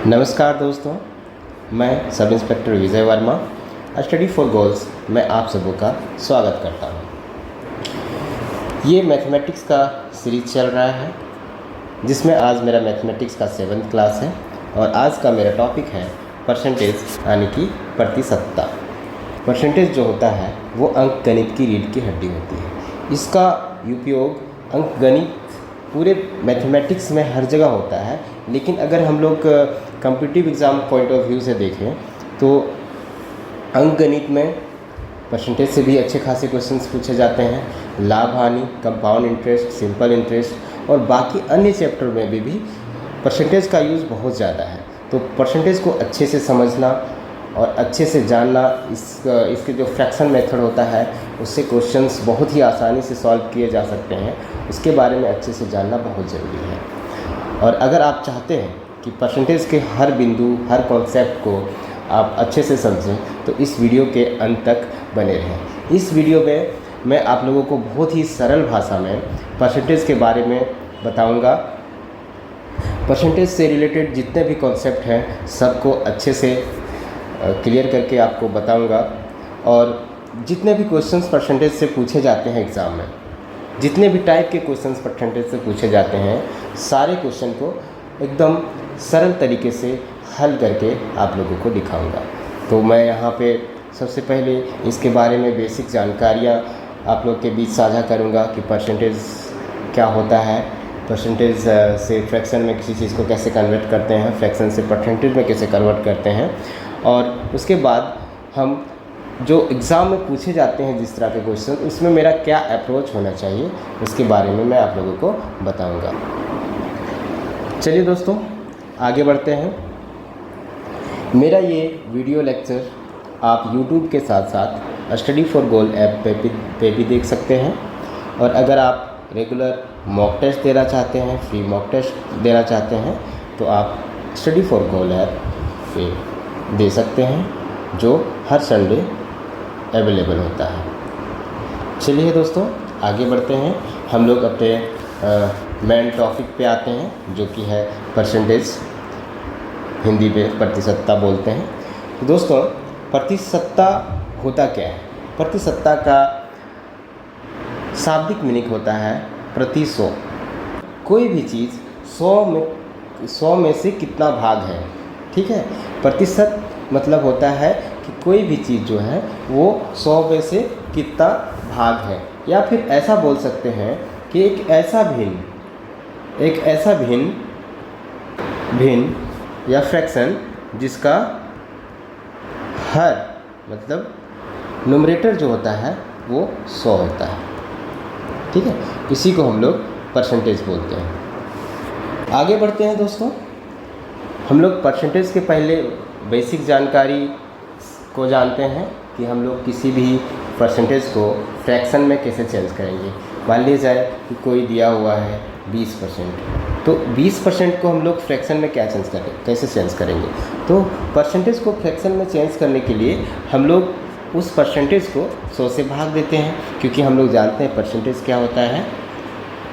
नमस्कार दोस्तों, मैं sub inspector Vijay Verma study for goals में आप सबों का स्वागत करता हूँ। ये मैथमेटिक्स का सीरीज चल रहा है जिसमें आज मेरा मैथमेटिक्स का 7th क्लास है और आज का मेरा टॉपिक है परसेंटेज यानी कि प्रतिशतता। परसेंटेज जो होता है वो अंक गणित की रीढ़ की हड्डी होती है। इसका उपयोग अंक गणित पूरे मैथमेटिक्स में हर जगह होता है, लेकिन अगर हम लोग competitive exam point of view से देखें तो अंक गणित में परसेंटेज से भी अच्छे खासे क्वेश्चंस पूछे जाते हैं। लाभ हानि, कंपाउंड इंटरेस्ट, सिंपल इंटरेस्ट और बाकी अन्य चैप्टर में भी परसेंटेज का यूज़ बहुत ज़्यादा है। तो परसेंटेज को अच्छे से समझना और अच्छे से जानना, इसके जो फ्रैक्शन मेथड होता है उससे क्वेश्चंस बहुत ही आसानी से सॉल्व किए जा सकते हैं। उसके बारे में अच्छे से जानना बहुत ज़रूरी है। और अगर आप चाहते हैं कि परसेंटेज के हर बिंदु, हर कॉन्सेप्ट को आप अच्छे से समझें तो इस वीडियो के अंत तक बने रहें। इस वीडियो में मैं आप लोगों को बहुत ही सरल भाषा में परसेंटेज के बारे में बताऊंगा। परसेंटेज से रिलेटेड जितने भी कॉन्सेप्ट हैं सबको अच्छे से क्लियर करके आपको बताऊंगा। और जितने भी क्वेश्चंस परसेंटेज से पूछे जाते हैं एग्ज़ाम में, जितने भी टाइप के क्वेश्चंस परसेंटेज से पूछे जाते हैं, सारे क्वेश्चन को एकदम सरल तरीके से हल करके आप लोगों को दिखाऊंगा। तो मैं यहाँ पे सबसे पहले इसके बारे में बेसिक जानकारियाँ आप लोग के बीच साझा करूँगा कि परसेंटेज क्या होता है, परसेंटेज से फ्रैक्शन में किसी चीज़ को कैसे कन्वर्ट करते हैं, फ्रैक्शन से परसेंटेज में कैसे कन्वर्ट करते हैं, और उसके बाद हम जो एग्ज़ाम में पूछे जाते हैं जिस तरह के क्वेश्चन, उसमें मेरा क्या अप्रोच होना चाहिए उसके बारे में मैं आप लोगों को बताऊंगा। चलिए दोस्तों आगे बढ़ते हैं। मेरा ये वीडियो लेक्चर आप YouTube के साथ साथ स्टडी फॉर गोल ऐप पे भी देख सकते हैं। और अगर आप रेगुलर मॉक टेस्ट देना चाहते हैं, फ्री मॉक टेस्ट देना चाहते हैं, तो आप स्टडी फॉर गोल ऐप पे दे सकते हैं जो हर संडे अवेलेबल होता है। चलिए दोस्तों आगे बढ़ते हैं। हम लोग अपने मेन टॉपिक पे आते हैं जो कि है परसेंटेज, हिंदी में प्रतिशतता बोलते हैं। तो दोस्तों प्रतिशतता होता क्या है? प्रतिशतता का शाब्दिक मीनिंग होता है प्रति 100। कोई भी चीज़ 100 में से कितना भाग है, ठीक है। प्रतिशत मतलब होता है कि कोई भी चीज़ जो है वो 100 में से कितना भाग है, या फिर ऐसा बोल सकते हैं कि एक ऐसा भिन्न या फ्रैक्शन जिसका हर मतलब न्यूमरेटर जो होता है वो 100 होता है, ठीक है। इसी को हम लोग परसेंटेज बोलते हैं। आगे बढ़ते हैं दोस्तों। हम लोग परसेंटेज के पहले बेसिक जानकारी को जानते हैं कि हम लोग किसी भी परसेंटेज को फ्रैक्शन में कैसे चेंज करेंगे। मान लीजिए जाए कि कोई दिया हुआ है 20%, तो 20% को हम लोग फ्रैक्शन में कैसे चेंज करेंगे। तो परसेंटेज को फ्रैक्शन में चेंज करने के लिए हम लोग उस परसेंटेज को 100 से भाग देते हैं, क्योंकि हम लोग जानते हैं परसेंटेज क्या होता है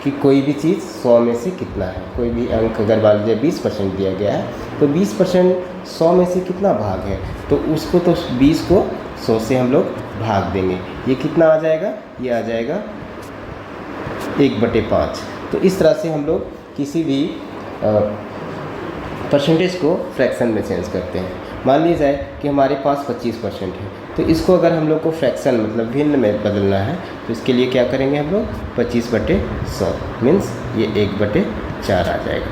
कि कोई भी चीज़ 100 में से कितना है। कोई भी अंक अगर मान लीजिए 20% दिया गया है तो 20% 100 में से कितना भाग है, तो उसको तो 20 को 100 से हम लोग भाग देंगे। ये कितना आ जाएगा? ये आ जाएगा 1/5। तो इस तरह से हम लोग किसी भी परसेंटेज को फ्रैक्शन में चेंज करते हैं। मान लीजिए जाए कि हमारे पास 25% है, तो इसको अगर हम लोग को फ्रैक्शन मतलब भिन्न में बदलना है तो इसके लिए क्या करेंगे हम लोग? 25/100 मीन्स ये 1/4 आ जाएगा,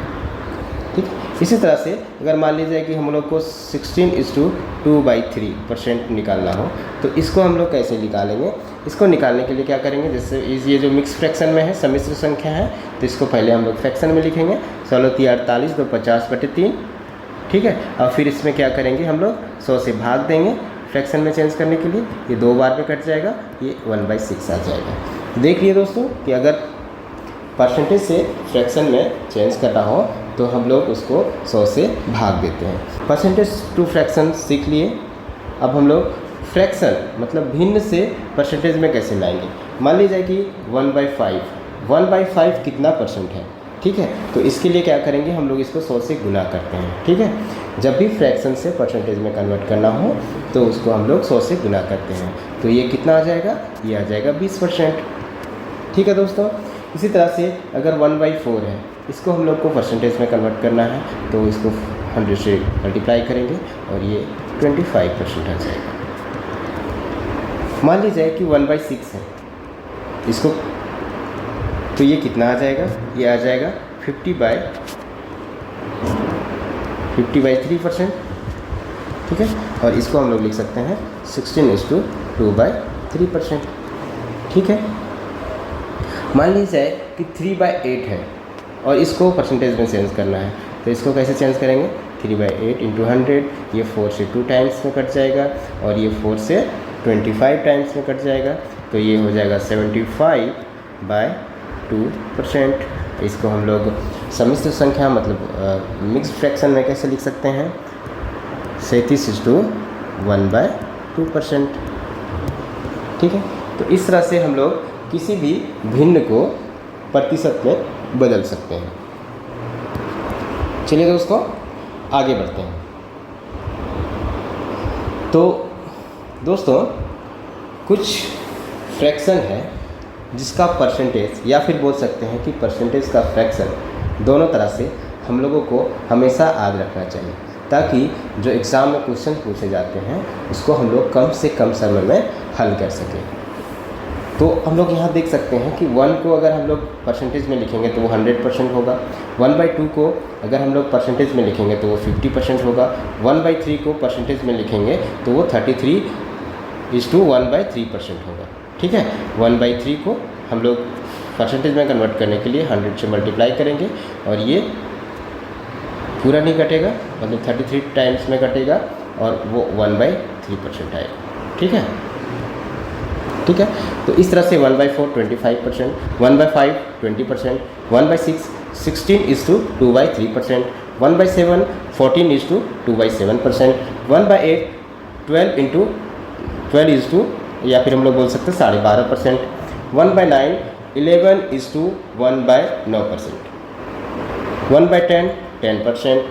ठीक है। इसी तरह से अगर मान लीजिए कि हम लोग को 16:2/3% निकालना हो तो इसको हम लोग कैसे निकालेंगे? इसको निकालने के लिए क्या करेंगे? जैसे ये जो मिक्स फ्रैक्शन में है, सम्मिश्र संख्या है, तो इसको पहले हम लोग फ्रैक्शन में लिखेंगे। 16×3 = 48 तो 50/3, ठीक है। और फिर इसमें क्या करेंगे हम लोग? 100 से भाग देंगे फ्रैक्शन में चेंज करने के लिए। ये 2 बार में कट जाएगा, ये 1/6 आ जाएगा। देख लिए दोस्तों कि अगर परसेंटेज से फ्रैक्शन में चेंज करना हो तो हम लोग उसको 100 से भाग देते हैं। परसेंटेज टू फ्रैक्शन सीख लिए। अब हम लोग फ्रैक्शन मतलब भिन्न से परसेंटेज में कैसे लाएंगे। मान लीजिए कि 1/5 कितना परसेंट है? ठीक है। तो इसके लिए क्या करेंगे, हम लोग इसको 100 से गुना करते हैं, ठीक है। जब भी फ्रैक्शन से परसेंटेज में कन्वर्ट करना हो तो उसको हम लोग 100 से गुना करते हैं। तो ये कितना आ जाएगा, ये आ जाएगा 20%, ठीक है दोस्तों। इसी तरह से अगर 1/4 है, इसको हम लोग को परसेंटेज में कन्वर्ट करना है तो इसको 100 से मल्टीप्लाई करेंगे और ये 25% आ जाएगा। मान लीजिए कि 1/6 है, इसको तो ये कितना आ जाएगा, ये आ जाएगा 50/3%, ठीक है। और इसको हम लोग लिख सकते हैं 16:2/3%, ठीक है। मान लीजिए कि 3/8 है और इसको परसेंटेज में चेंज करना है, तो इसको कैसे चेंज करेंगे, 3/8 × 100, ये 4 से 2 टाइम्स में कट जाएगा और ये 4 से 25 टाइम्स में कट जाएगा, तो ये हो जाएगा 75/2%। इसको हम लोग सम्मिश्र संख्या मतलब मिक्स्ड फ्रैक्शन में कैसे लिख सकते हैं, 37:1/2%, ठीक है। तो इस तरह से हम लोग किसी भी भिन्न को प्रतिशत में बदल सकते हैं। चलिए दोस्तों आगे बढ़ते हैं। तो दोस्तों कुछ फ्रैक्शन है जिसका परसेंटेज या फिर बोल सकते हैं कि परसेंटेज का फ्रैक्शन दोनों तरह से हम लोगों को हमेशा याद रखना चाहिए, ताकि जो एग्ज़ाम में क्वेश्चन पूछे जाते हैं उसको हम लोग कम से कम समय में हल कर सकें। तो हम लोग यहाँ देख सकते हैं कि 1 को अगर हम लोग परसेंटेज में लिखेंगे तो वो 100% होगा, 1/2 को अगर हम लोग परसेंटेज में लिखेंगे तो वो 50% होगा, 1/3 को परसेंटेज में लिखेंगे तो वो 33:1/3% होगा, ठीक है। 1/3 को हम लोग परसेंटेज में कन्वर्ट करने के लिए 100 से मल्टीप्लाई करेंगे और ये पूरा नहीं कटेगा, मतलब 33 टाइम्स में कटेगा और वो 1/3% आएगा, ठीक है, ठीक है। तो इस तरह से 1/4 25%, 1/5 20%, 1/6 16:2/3%, 1/7 14:2/7%, 1/8 12 या फिर हम लोग बोल सकते हैं 12.5%, 1/9 11:1/9%, 1/10 10%।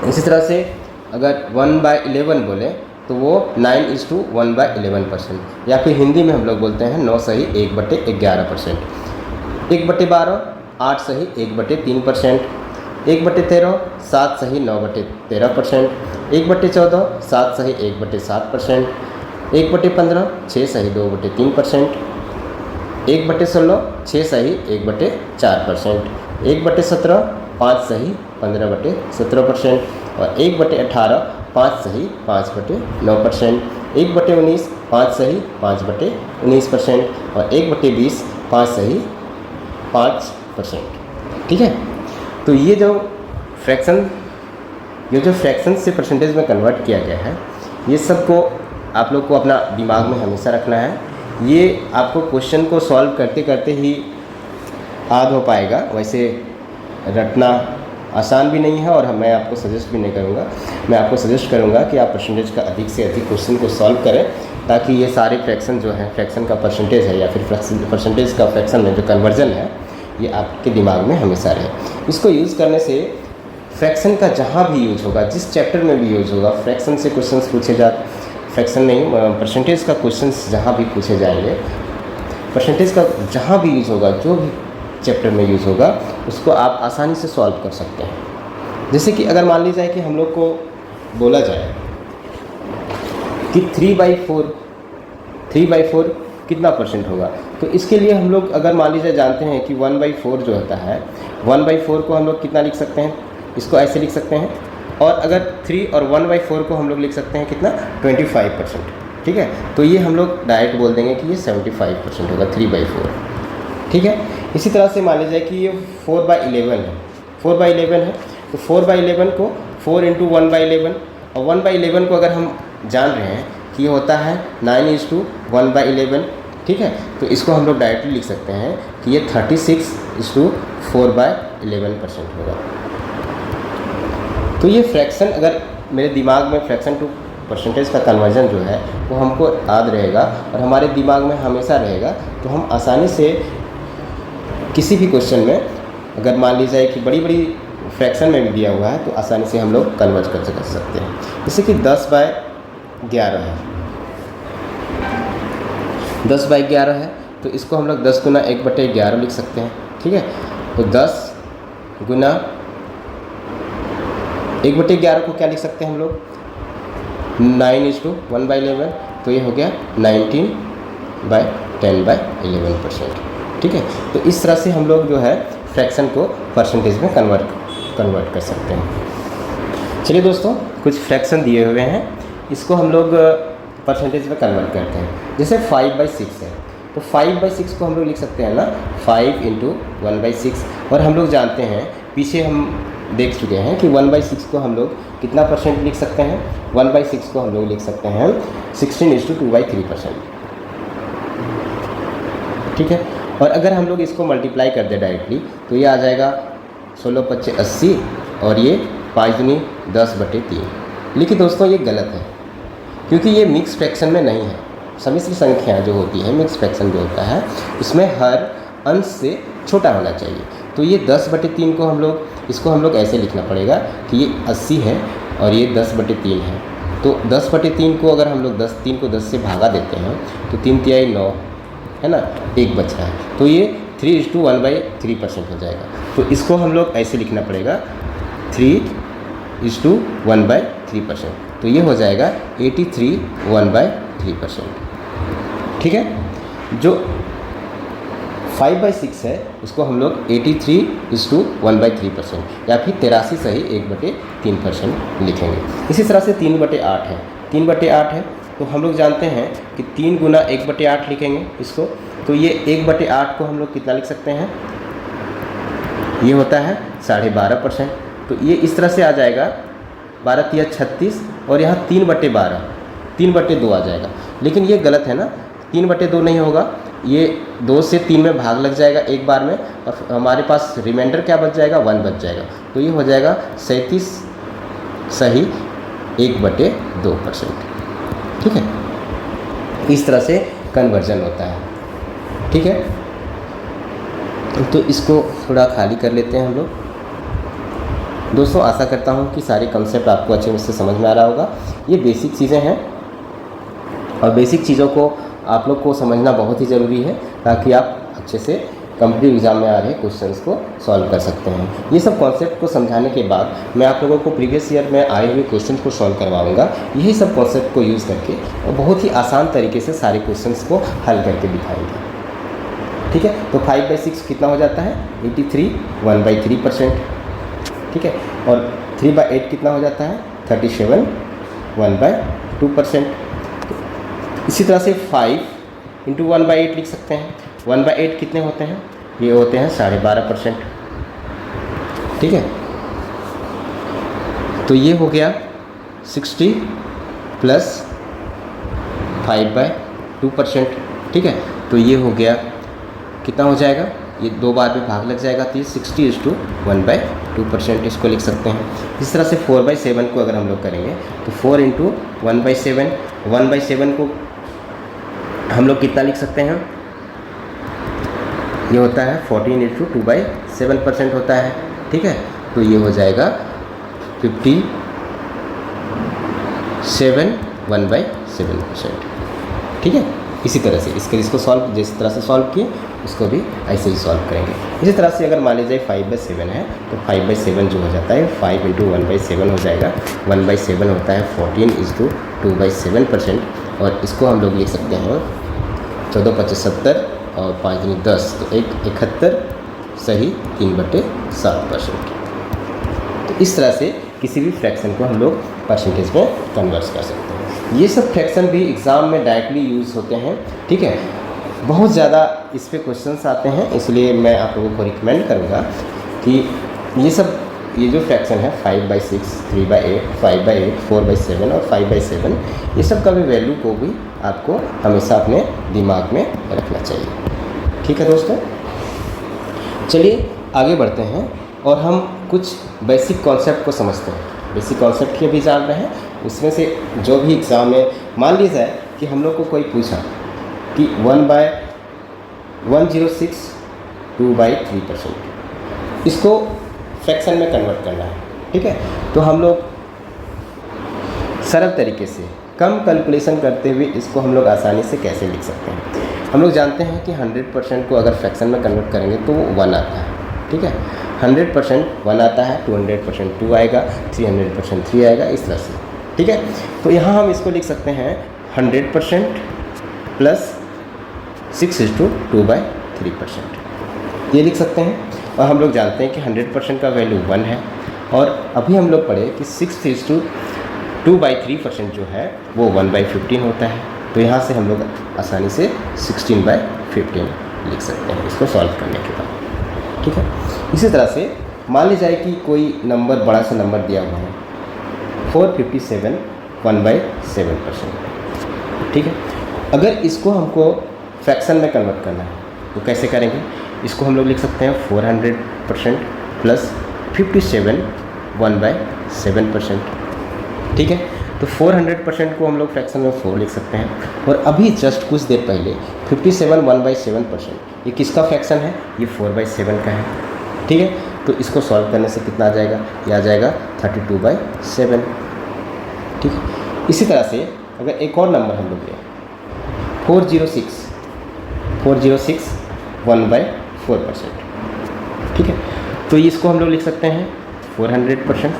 इसी तरह से अगर 1/11 बोले तो वो 9:1/11%, या फिर हिंदी में हम लोग बोलते हैं 9 सही 1/11%, 1/12 8 सही 1/3%, 1/13 7 सही 9/13%, 1/14 7 सही 1/7%, 1/15 6 सही 2/3%, 1/16 6 सही 1/4%, 1/17 5 सही 15/17% और 1/18 5 सही 5/9%, 1/19 5 सही 5/19% और 1/20 5 सही 5%, ठीक है। तो ये जो फ्रैक्शन से परसेंटेज में कन्वर्ट किया गया है, ये सब को आप लोग को अपना दिमाग में हमेशा रखना है। ये आपको क्वेश्चन को सॉल्व करते करते ही याद हो पाएगा, वैसे रटना आसान भी नहीं है और मैं आपको सजेस्ट भी नहीं करूँगा। मैं आपको सजेस्ट करूँगा कि आप परसेंटेज का अधिक से अधिक क्वेश्चन को सॉल्व करें, ताकि ये सारे फ्रैक्शन जो है, फ्रैक्शन का परसेंटेज है या फिर परसेंटेज का फ्रैक्शन में जो कन्वर्जन है, ये आपके दिमाग में हमेशा रहे। इसको यूज़ करने से फ्रैक्शन का जहाँ भी यूज होगा, जिस चैप्टर में भी यूज होगा, फ्रैक्शन से क्वेश्चन पूछे फ्रैक्शन नहीं परसेंटेज का क्वेश्चन जहाँ भी पूछे जाएंगे, परसेंटेज का जहाँ भी यूज़ होगा, जो भी चैप्टर में यूज़ होगा, उसको आप आसानी से सॉल्व कर सकते हैं। जैसे कि अगर मान ली जाए कि हम लोग को बोला जाए कि 3/4 कितना परसेंट होगा, तो इसके लिए हम लोग अगर मान लीजिए जानते हैं कि 1/4 जो होता है, 1/4 को हम लोग कितना लिख सकते हैं, इसको ऐसे लिख सकते हैं। और अगर 3 और 1/4 को हम लोग लिख सकते हैं कितना, 25%, ठीक है। तो ये हम लोग डायरेक्ट बोल देंगे कि ये 75% होगा 3/4, ठीक है। इसी तरह से मान लीजिए कि ये 4/11 है, 4/11 है, तो 4/11 को 4 × 1/11 और 1/11 को अगर हम जान रहे हैं कि ये होता है 9:1/11, ठीक है। तो इसको हम लोग डायरेक्टली लिख सकते हैं कि ये 36:4/11% होगा। तो ये फ्रैक्शन अगर मेरे दिमाग में फ्रैक्शन टू परसेंटेज का कन्वर्जन जो है वो हमको याद रहेगा और हमारे दिमाग में हमेशा रहेगा, तो हम आसानी से किसी भी क्वेश्चन में अगर मान ली जाए कि बड़ी बड़ी फ्रैक्शन में भी दिया हुआ है तो आसानी से हम लोग कन्वर्ट कर सकते हैं। जैसे कि 10/11 है, 10/11 है तो इसको हम लोग 10 गुना 1/11 लिख सकते हैं। ठीक है, तो 10 गुना 1/11 को क्या लिख सकते हैं हम लोग, 9:1/11, तो ये हो गया 19/10/11%। ठीक है, तो इस तरह से हम लोग जो है फ्रैक्शन को परसेंटेज में कन्वर्ट कर सकते हैं। चलिए दोस्तों, कुछ फ्रैक्शन दिए हुए हैं, इसको हम लोग परसेंटेज में कन्वर्ट करते हैं। जैसे 5/6 है तो 5/6 को हम लोग लिख सकते हैं ना 5 × 1/6, और हम लोग जानते हैं, पीछे हम देख चुके हैं कि 1/6 को हम लोग कितना परसेंट लिख सकते हैं, 1/6 को हम लोग लिख सकते हैं 16:2/3%। ठीक है, और अगर हम लोग इसको मल्टीप्लाई कर दें डायरेक्टली तो ये आ जाएगा 16×5 = 80 और ये 5 दूनी 10/3। लेकिन दोस्तों ये गलत है, क्योंकि ये मिक्स फ्रैक्शन में नहीं है। सम्मिश्र संख्या जो होती है, मिक्स फ्रैक्शन जो होता है, उसमें हर अंश से छोटा होना चाहिए। तो ये 10/3 को इसको हम लोग ऐसे लिखना पड़ेगा कि ये 80 है और ये 10/3 है। तो 10/3 को अगर हम लोग 3 को 10 से भागा देते हैं तो 3 × 9 है ना, 1 बच रहा है, तो ये 3:1/3% हो जाएगा। तो इसको हम लोग ऐसे लिखना पड़ेगा 3:1/3%, तो ये हो जाएगा 83:1/3%। ठीक है, जो 5/6 है उसको हम लोग 83:1/3% या फिर 83 सही 1/3% लिखेंगे। इसी तरह से 3/8 है, 3/8 है तो हम लोग जानते हैं कि 3 गुना 1/8 लिखेंगे इसको, तो ये 1/8 को हम लोग कितना लिख सकते हैं, ये होता है 12.5%। तो ये इस तरह से आ जाएगा 12×3 = 36 और यहाँ 3/12 3/2 आ जाएगा। लेकिन ये गलत है ना, 3/2 नहीं होगा, ये 2 से 3 में भाग लग जाएगा एक बार में और हमारे पास रिमाइंडर क्या बच जाएगा, 1 बच जाएगा। तो ये हो जाएगा 37 सही 1/2%। ठीक है, इस तरह से कन्वर्जन होता है। ठीक है, तो इसको थोड़ा खाली कर लेते हैं हम लोग। दोस्तों, आशा करता हूँ कि सारे कंसेप्ट आपको अच्छे से समझ में आ रहा होगा। ये बेसिक चीज़ें हैं और बेसिक चीज़ों को आप लोग को समझना बहुत ही ज़रूरी है, ताकि आप अच्छे से कॉम्पिटिटिव एग्जाम में आ रहे क्वेश्चंस को सॉल्व कर सकते हैं। ये सब कॉन्सेप्ट को समझाने के बाद मैं आप लोगों को प्रीवियस ईयर में आए हुए क्वेश्चन को सॉल्व करवाऊंगा। यही सब कॉन्सेप्ट को यूज़ करके और बहुत ही आसान तरीके से सारे क्वेश्चंस को हल करके दिखाएंगे। ठीक है, तो 5/6 कितना हो जाता है, 83:1/3%। ठीक है, और 3/8 कितना हो जाता है, 37:1/2%। इसी तरह से 5 × 1/8 लिख सकते हैं। 1/8 कितने होते हैं, ये होते हैं 12.5%। ठीक है, तो ये हो गया 60 + 5/2%। ठीक है, तो ये हो गया कितना हो जाएगा, ये 2 बार में भाग लग जाएगा, तो ये 60:1/2% इसको लिख सकते हैं। इस तरह से 4/7 को अगर हम लोग करेंगे तो 4 × 1/7, 1/7 को हम लोग कितना लिख सकते हैं, ये होता है 14 × 2/7% होता है। ठीक है, तो ये हो जाएगा 57:1/7%। ठीक है, इसी तरह से इसको सॉल्व जिस तरह से सॉल्व किए उसको भी ऐसे ही सॉल्व करेंगे। इसी तरह से अगर मान लीजिए 5/7 है तो 5/7 जो हो जाता है 5 × 1/7 हो जाएगा। 1/7 होता है 14:2/7% और इसको हम लोग लिख सकते हैं 14×5 = 70 और 5 दूनी 10 तो 71 सही 3/7%। तो इस तरह से किसी भी फ्रैक्शन को हम लोग परसेंटेज में कन्वर्ट कर सकते हैं। ये सब फ्रैक्शन भी एग्ज़ाम में डायरेक्टली यूज़ होते हैं। ठीक है, बहुत ज़्यादा इस पे क्वेश्चंस आते हैं, इसलिए मैं आप लोगों को रिकमेंड करूँगा कि ये जो फ्रैक्शन है 5/6, 3/8, 5/8, 4/7 और 5/7, ये सब का भी वैल्यू को भी आपको हमेशा अपने दिमाग में रखना चाहिए। ठीक है दोस्तों, चलिए आगे बढ़ते हैं और हम कुछ बेसिक कॉन्सेप्ट को समझते हैं। बेसिक कॉन्सेप्ट के भी जान रहे हैं, उसमें से जो भी एग्ज़ाम में मान लीजिए कि हम लोग को कोई पूछा कि 1/106 2/3%, इसको फ्रैक्शन में कन्वर्ट करना है, ठीक है। तो हम लोग सरल तरीके से कम कैलकुलेशन करते हुए इसको हम लोग आसानी से कैसे लिख सकते हैं। हम लोग जानते हैं कि 100% को अगर फ्रैक्शन में कन्वर्ट करेंगे तो वो 1 आता है, ठीक है। 100% 1 आता है, 200% 2 आएगा, 300% 3 आएगा, इस तरह से, ठीक है। तो यहाँ हम इसको लिख सकते हैं 100% प्लस 6:2/3%, ये लिख सकते हैं। और हम लोग जानते हैं कि 100% का वैल्यू 1 है, और अभी हम लोग पढ़े कि 6:2/3% जो है वो 1/15 होता है। तो यहाँ से हम लोग आसानी से 16/15 लिख सकते हैं इसको सॉल्व करने के बाद, ठीक है। इसी तरह से मान ली जाए कि कोई नंबर, बड़ा सा नंबर दिया हुआ है 457 1/7%, ठीक है। अगर इसको हमको फ्रैक्शन में कन्वर्ट करना है तो कैसे करेंगे। इसको हम लोग लिख सकते हैं 400% प्लस 57 1/7%, ठीक है। तो 400% को हम लोग फ्रैक्शन में 4 लिख सकते हैं। और अभी जस्ट कुछ देर पहले 57 1/7%, ये किसका फ्रैक्शन है, ये 4/7 का है, ठीक है। तो इसको सॉल्व करने से कितना आ जाएगा, ये आ जाएगा 32/7, ठीक है। इसी तरह से अगर एक और नंबर हम लोग लें 406 1/4%, ठीक है। तो इसको हम लोग लिख सकते हैं 400%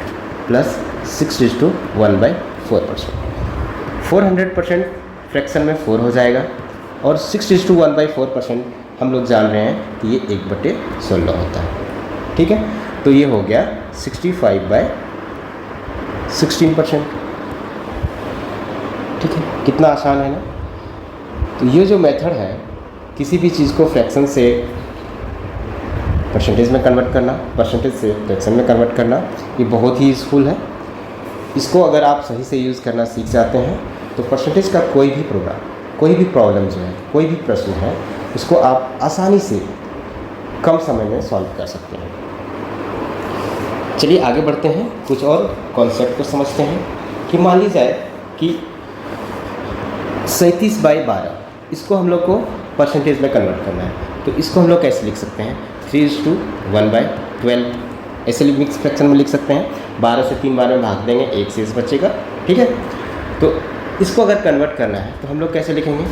प्लस 6:1/4%। 400% फ्रैक्शन में 4 हो जाएगा, और 6:1/4% हम लोग जान रहे हैं कि ये 1/16 होता है, ठीक है। तो ये हो गया 65/16%, ठीक है। कितना आसान है ना। तो ये जो मेथड है किसी भी चीज़ को फ्रैक्शन से परसेंटेज में कन्वर्ट करना, परसेंटेज से फ्रैक्शन में कन्वर्ट करना, ये बहुत ही यूज़फुल है। इसको अगर आप सही से यूज़ करना सीख जाते हैं तो परसेंटेज का कोई भी प्रोग्राम, कोई भी प्रॉब्लम जो है, कोई भी प्रश्न है, उसको आप आसानी से कम समय में सॉल्व कर सकते हैं। चलिए आगे बढ़ते हैं, कुछ और कॉन्सेप्ट को समझते हैं। कि मान ली जाए कि 37/12, इसको हम लोग को परसेंटेज में कन्वर्ट करना है, तो इसको हम लोग कैसे लिख सकते हैं 3:1/12, ऐसे मिक्स फ्रैक्शन में लिख सकते हैं। 12 से 3 बार में भाग देंगे, 1 शेष बचेगा, ठीक है। तो इसको अगर कन्वर्ट करना है तो हम लोग कैसे लिखेंगे,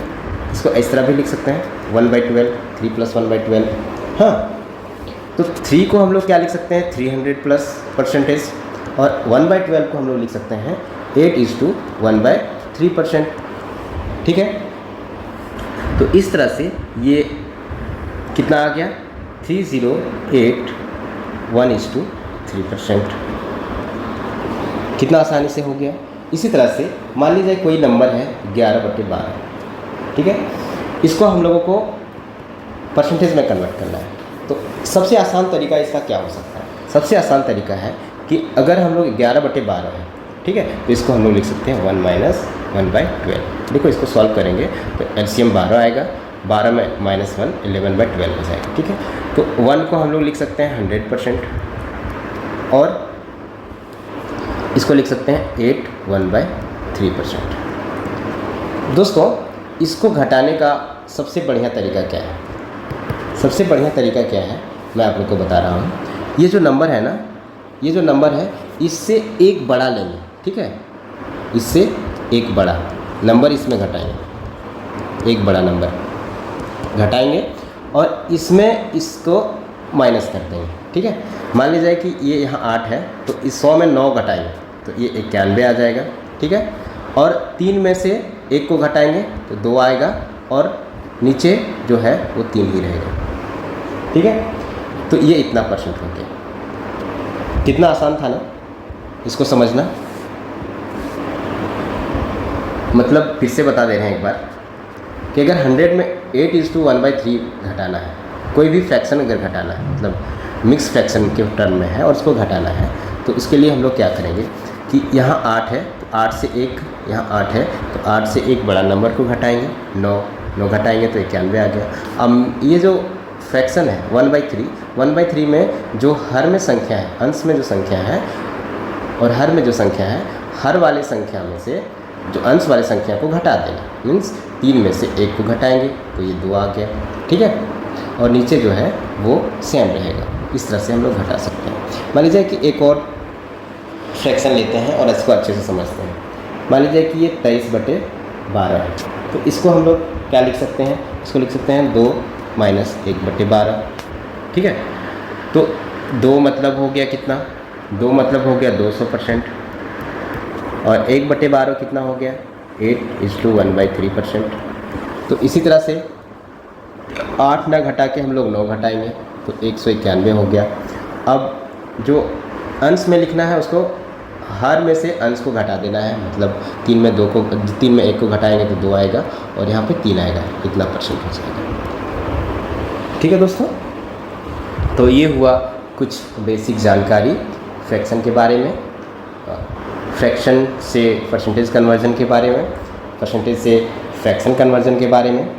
इसको इस तरह भी लिख सकते हैं 1/12, 3 + 1/12। हाँ, तो 3 को हम लोग क्या लिख सकते हैं 300+%, और 1/12 को हम लोग लिख सकते हैं 8:1/3%, ठीक है। तो इस तरह से ये कितना आ गया 3081:3%, कितना आसानी से हो गया। इसी तरह से मान लीजिए कोई नंबर है 11/12, ठीक है। इसको हम लोगों को परसेंटेज में कन्वर्ट करना है, तो सबसे आसान तरीका इसका क्या हो सकता है। सबसे आसान तरीका है कि अगर हम लोग 11/12 है, ठीक है, तो इसको हम लोग लिख सकते हैं 1 - 1/12। देखो इसको सॉल्व करेंगे तो एलसीएम 12 आएगा, 12 में -1 11/12 हो जाएगा, ठीक है। तो 1 को हम लोग लिख सकते हैं 100%, और इसको लिख सकते हैं 81/3%। दोस्तों, इसको घटाने का सबसे बढ़िया तरीका क्या है, सबसे बढ़िया तरीका क्या है मैं आप लोग को बता रहा हूँ। ये जो नंबर है ना, ये जो नंबर है इससे एक बड़ा लेंगे, ठीक है। इससे एक बड़ा नंबर इसमें घटाएंगे, एक बड़ा नंबर घटाएंगे, और इसमें इसको माइनस कर देंगे, ठीक है। मान लीजिए कि ये यहाँ 8 है, तो इस 100 में 9 घटाएंगे तो ये 91 आ जाएगा, ठीक है। और 3 में से 1 को घटाएंगे तो 2 आएगा, और नीचे जो है वो 3 ही रहेगा, ठीक है। तो ये इतना परसेंट हो गया। कितना आसान था ना इसको समझना। मतलब फिर से बता दे रहे हैं एक बार कि अगर 100 में 8:1/3 घटाना है, कोई भी फ्रैक्शन अगर घटाना है, मतलब मिक्स फ्रैक्शन के टर्म में है और उसको घटाना है, तो इसके लिए हम लोग क्या करेंगे कि यहाँ 8 है तो 8 से 1, यहाँ 8 है तो 8 से एक बड़ा नंबर को घटाएंगे, 9 घटाएंगे तो 91 आ गया। अब ये जो फ्रैक्शन है 1/3 में जो हर में संख्या है, अंश में जो संख्या है और हर में जो संख्या है, हर वाले संख्या में से जो अंश वाली संख्या को घटा देना, मीन्स 3 में से 1 को घटाएंगे तो ये 2 आ गया, ठीक है। और नीचे जो है वो सेम रहेगा। इस तरह से हम लोग घटा सकते हैं। मान लीजिए कि एक और फ्रैक्शन लेते हैं और इसको अच्छे से समझते हैं। मान लीजिए कि ये 23/12 है, तो इसको हम लोग क्या लिख सकते हैं, इसको लिख सकते हैं 2 - 1/12। ठीक है, तो 2 मतलब हो गया कितना, 2 मतलब हो गया 200% और 1/12 कितना हो गया 8:1/3%। तो इसी तरह से 8 ना घटा के हम लोग 9 घटाएंगे तो 191 हो गया। अब जो अंश में लिखना है उसको हर में से अंश को घटा देना है, मतलब 3 में 1 को घटाएंगे तो 2 आएगा और यहाँ पे 3 आएगा, इतना परसेंट हो जाएगा। ठीक है दोस्तों, तो ये हुआ कुछ बेसिक जानकारी फ्रैक्शन के बारे में, फ्रैक्शन से परसेंटेज कन्वर्जन के बारे में, परसेंटेज से फ्रैक्शन कन्वर्जन के बारे में।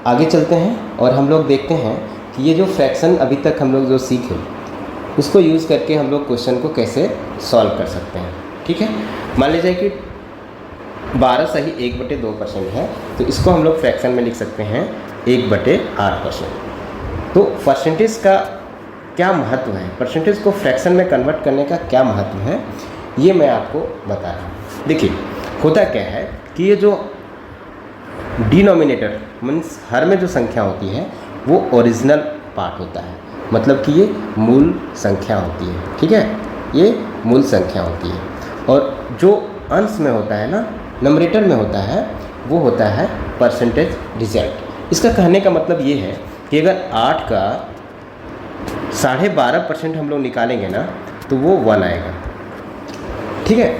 आगे चलते हैं और हम लोग देखते हैं कि ये जो फ्रैक्शन अभी तक हम लोग जो सीखे उसको यूज़ करके हम लोग क्वेश्चन को कैसे सॉल्व कर सकते हैं। ठीक है, मान लीजिए कि 12 सही 1/2% है, तो इसको हम लोग फ्रैक्शन में लिख सकते हैं 1/8%। तो परसेंटेज का क्या महत्व है, परसेंटेज को फ्रैक्शन में कन्वर्ट करने का क्या महत्व है, ये मैं आपको बता रहा हूँ। देखिए होता क्या है कि ये जो डिनोमिनेटर मीन्स हर में जो संख्या होती है वो ओरिजिनल पार्ट होता है, मतलब कि ये मूल संख्या होती है। ठीक है, ये मूल संख्या होती है और जो अंश में होता है ना, नंबरेटर में होता है, वो होता है परसेंटेज रिजल्ट। इसका कहने का मतलब ये है कि अगर 8 का 12.5% हम लोग निकालेंगे ना तो वो 1 आएगा। ठीक है,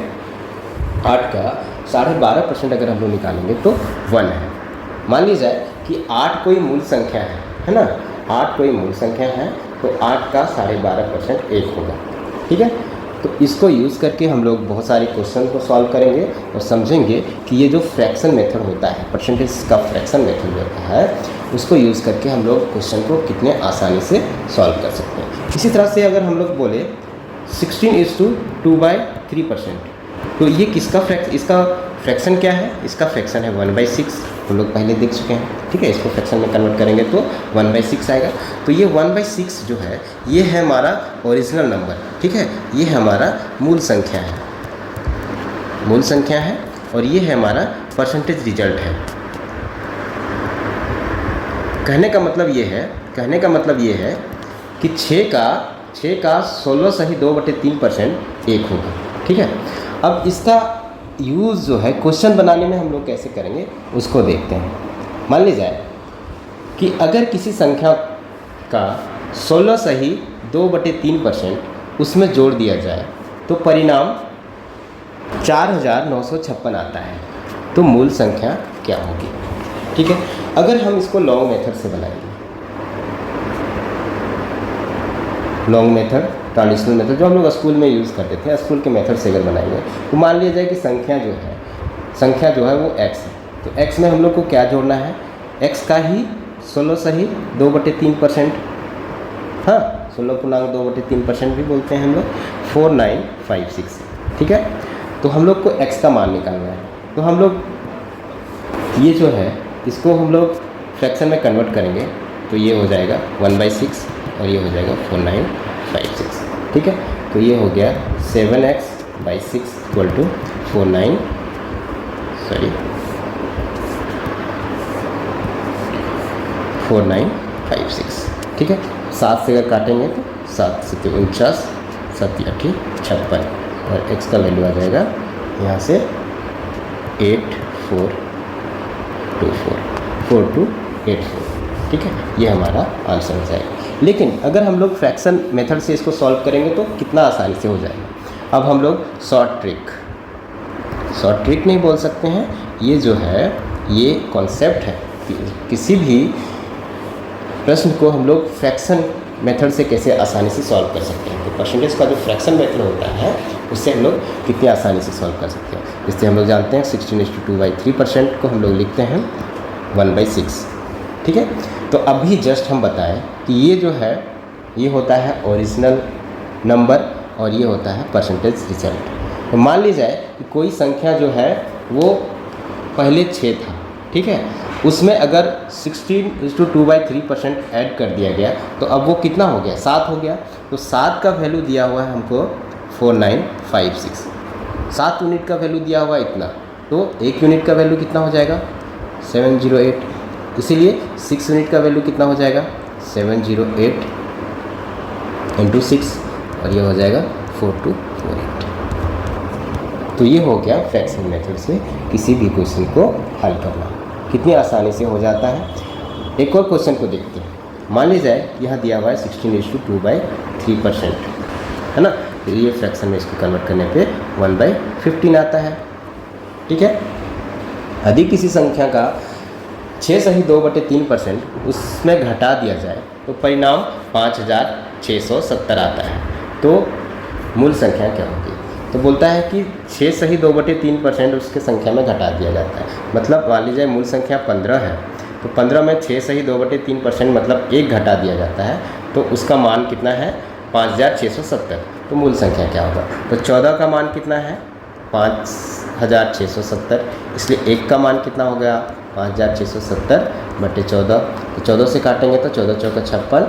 8 का 12.5% अगर हम लोग निकालेंगे तो 1 है। मान लीजिए कि 8 कोई मूल संख्या है ना, 8 कोई मूल संख्या है तो 8 का 12.5% 1 होगा। ठीक है, तो इसको यूज़ करके हम लोग बहुत सारे क्वेश्चन को सॉल्व करेंगे और समझेंगे कि ये जो फ्रैक्शन मेथड होता है, परसेंटेज का फ्रैक्शन मेथड होता है, उसको यूज़ करके हम लोग क्वेश्चन को कितने आसानी से सॉल्व कर सकते हैं। इसी तरह से अगर हम लोग बोले 16:2/3%, तो ये किसका इसका फ्रैक्शन क्या है, इसका फ्रैक्शन है 1/6। हम लोग पहले देख चुके हैं। ठीक है, इसको फ्रैक्शन में कन्वर्ट करेंगे तो 1/6 आएगा। तो ये 1/6 जो है ये है हमारा ओरिजिनल नंबर। ठीक है, ये हमारा मूल संख्या है, मूल संख्या है और ये है हमारा परसेंटेज रिजल्ट है। कहने का मतलब ये है कि 6 का 16 सही 2/3% 1 होगा। ठीक है, अब इसका यूज़ जो है क्वेश्चन बनाने में हम लोग कैसे करेंगे उसको देखते हैं। मान लीजिए कि अगर किसी संख्या का 16 सही 2/3% उसमें जोड़ दिया जाए तो परिणाम 4956 आता है, तो मूल संख्या क्या होगी। ठीक है, अगर हम इसको लॉन्ग मेथड से बनाएंगे, लॉन्ग मेथड, ट्राडिशनल मेथड जो हम लोग स्कूल में यूज़ करते थे, स्कूल के मेथड से अगर बनाएंगे तो मान लिया जाए कि संख्या जो है वो x है, तो x में हम लोग को क्या जोड़ना है, x का ही 16 सही 2/3%, हाँ 16.2/3% भी बोलते हैं हम लोग, 4956। ठीक है, तो हम लोग को x का मान निकालना है, तो हम लोग ये जो है इसको हम लोग फ्रैक्शन में कन्वर्ट करेंगे तो ये हो जाएगा 1/6 और ये हो जाएगा 4956। ठीक है, तो ये हो गया 7x/6 = 4956। ठीक है, 7 से अगर काटेंगे तो 7 से 49, 7 × 8 56 और x का वैल्यू आ जाएगा यहाँ से 4284। ठीक है, ये हमारा आंसर हो जाएगा। लेकिन अगर हम लोग फ्रैक्शन मेथड से इसको सॉल्व करेंगे तो कितना आसानी से हो जाएगा। अब हम लोग शॉर्ट ट्रिक नहीं बोल सकते हैं, ये जो है ये कॉन्सेप्ट है कि किसी भी प्रश्न को हम लोग फ्रैक्शन मेथड से कैसे आसानी से सॉल्व कर सकते हैं। तो परसेंटेज का जो फ्रैक्शन मेथड होता है उससे हम लोग कितनी आसानी से सॉल्व कर सकते हैं। इससे हम लोग जानते हैं 16:2/3% को हम लोग लिखते हैं 1/6। ठीक है, तो अभी जस्ट हम बताएं कि ये जो है ये होता है ओरिजिनल नंबर और ये होता है परसेंटेज रिजल्ट। तो मान ली जाए कि कोई संख्या जो है वो पहले 6 था, ठीक है, उसमें अगर 16:2/3% ऐड कर दिया गया तो अब वो कितना हो गया, 7 हो गया। तो 7 का वैल्यू दिया हुआ है हमको 4956, 7 यूनिट का वैल्यू दिया हुआ है इतना, तो 1 यूनिट का वैल्यू कितना हो जाएगा 708। इसीलिए 6 यूनिट का वैल्यू कितना हो जाएगा 708 × 6 और ये हो जाएगा 4248। तो ये हो गया फ्रैक्शन मेथड से किसी भी क्वेश्चन को हल करना, कितनी आसानी से हो जाता है। एक और क्वेश्चन को देखते हैं। मान लीजिए यहाँ दिया हुआ है 16:2/3%, है ना। तो ये फ्रैक्शन में इसको कन्वर्ट करने पे 1/15 आता है, ठीक है। यदि किसी संख्या का 6 सही 2/3% उसमें घटा दिया जाए तो परिणाम 5670 आता है, तो मूल संख्या क्या होगी। तो बोलता है कि 6 सही 2/3% उसके संख्या में घटा दिया जाता है। मतलब मान लीजिए मूल संख्या 15 है, तो 15 में 6 सही 2/3% मतलब 1 घटा दिया जाता है, तो उसका मान कितना है 5670। तो मूल संख्या क्या होगा। तो 14 का मान कितना है 5670, इसलिए 1 का मान कितना हो गया 5670/14। तो 14 से काटेंगे तो 14 चौका 56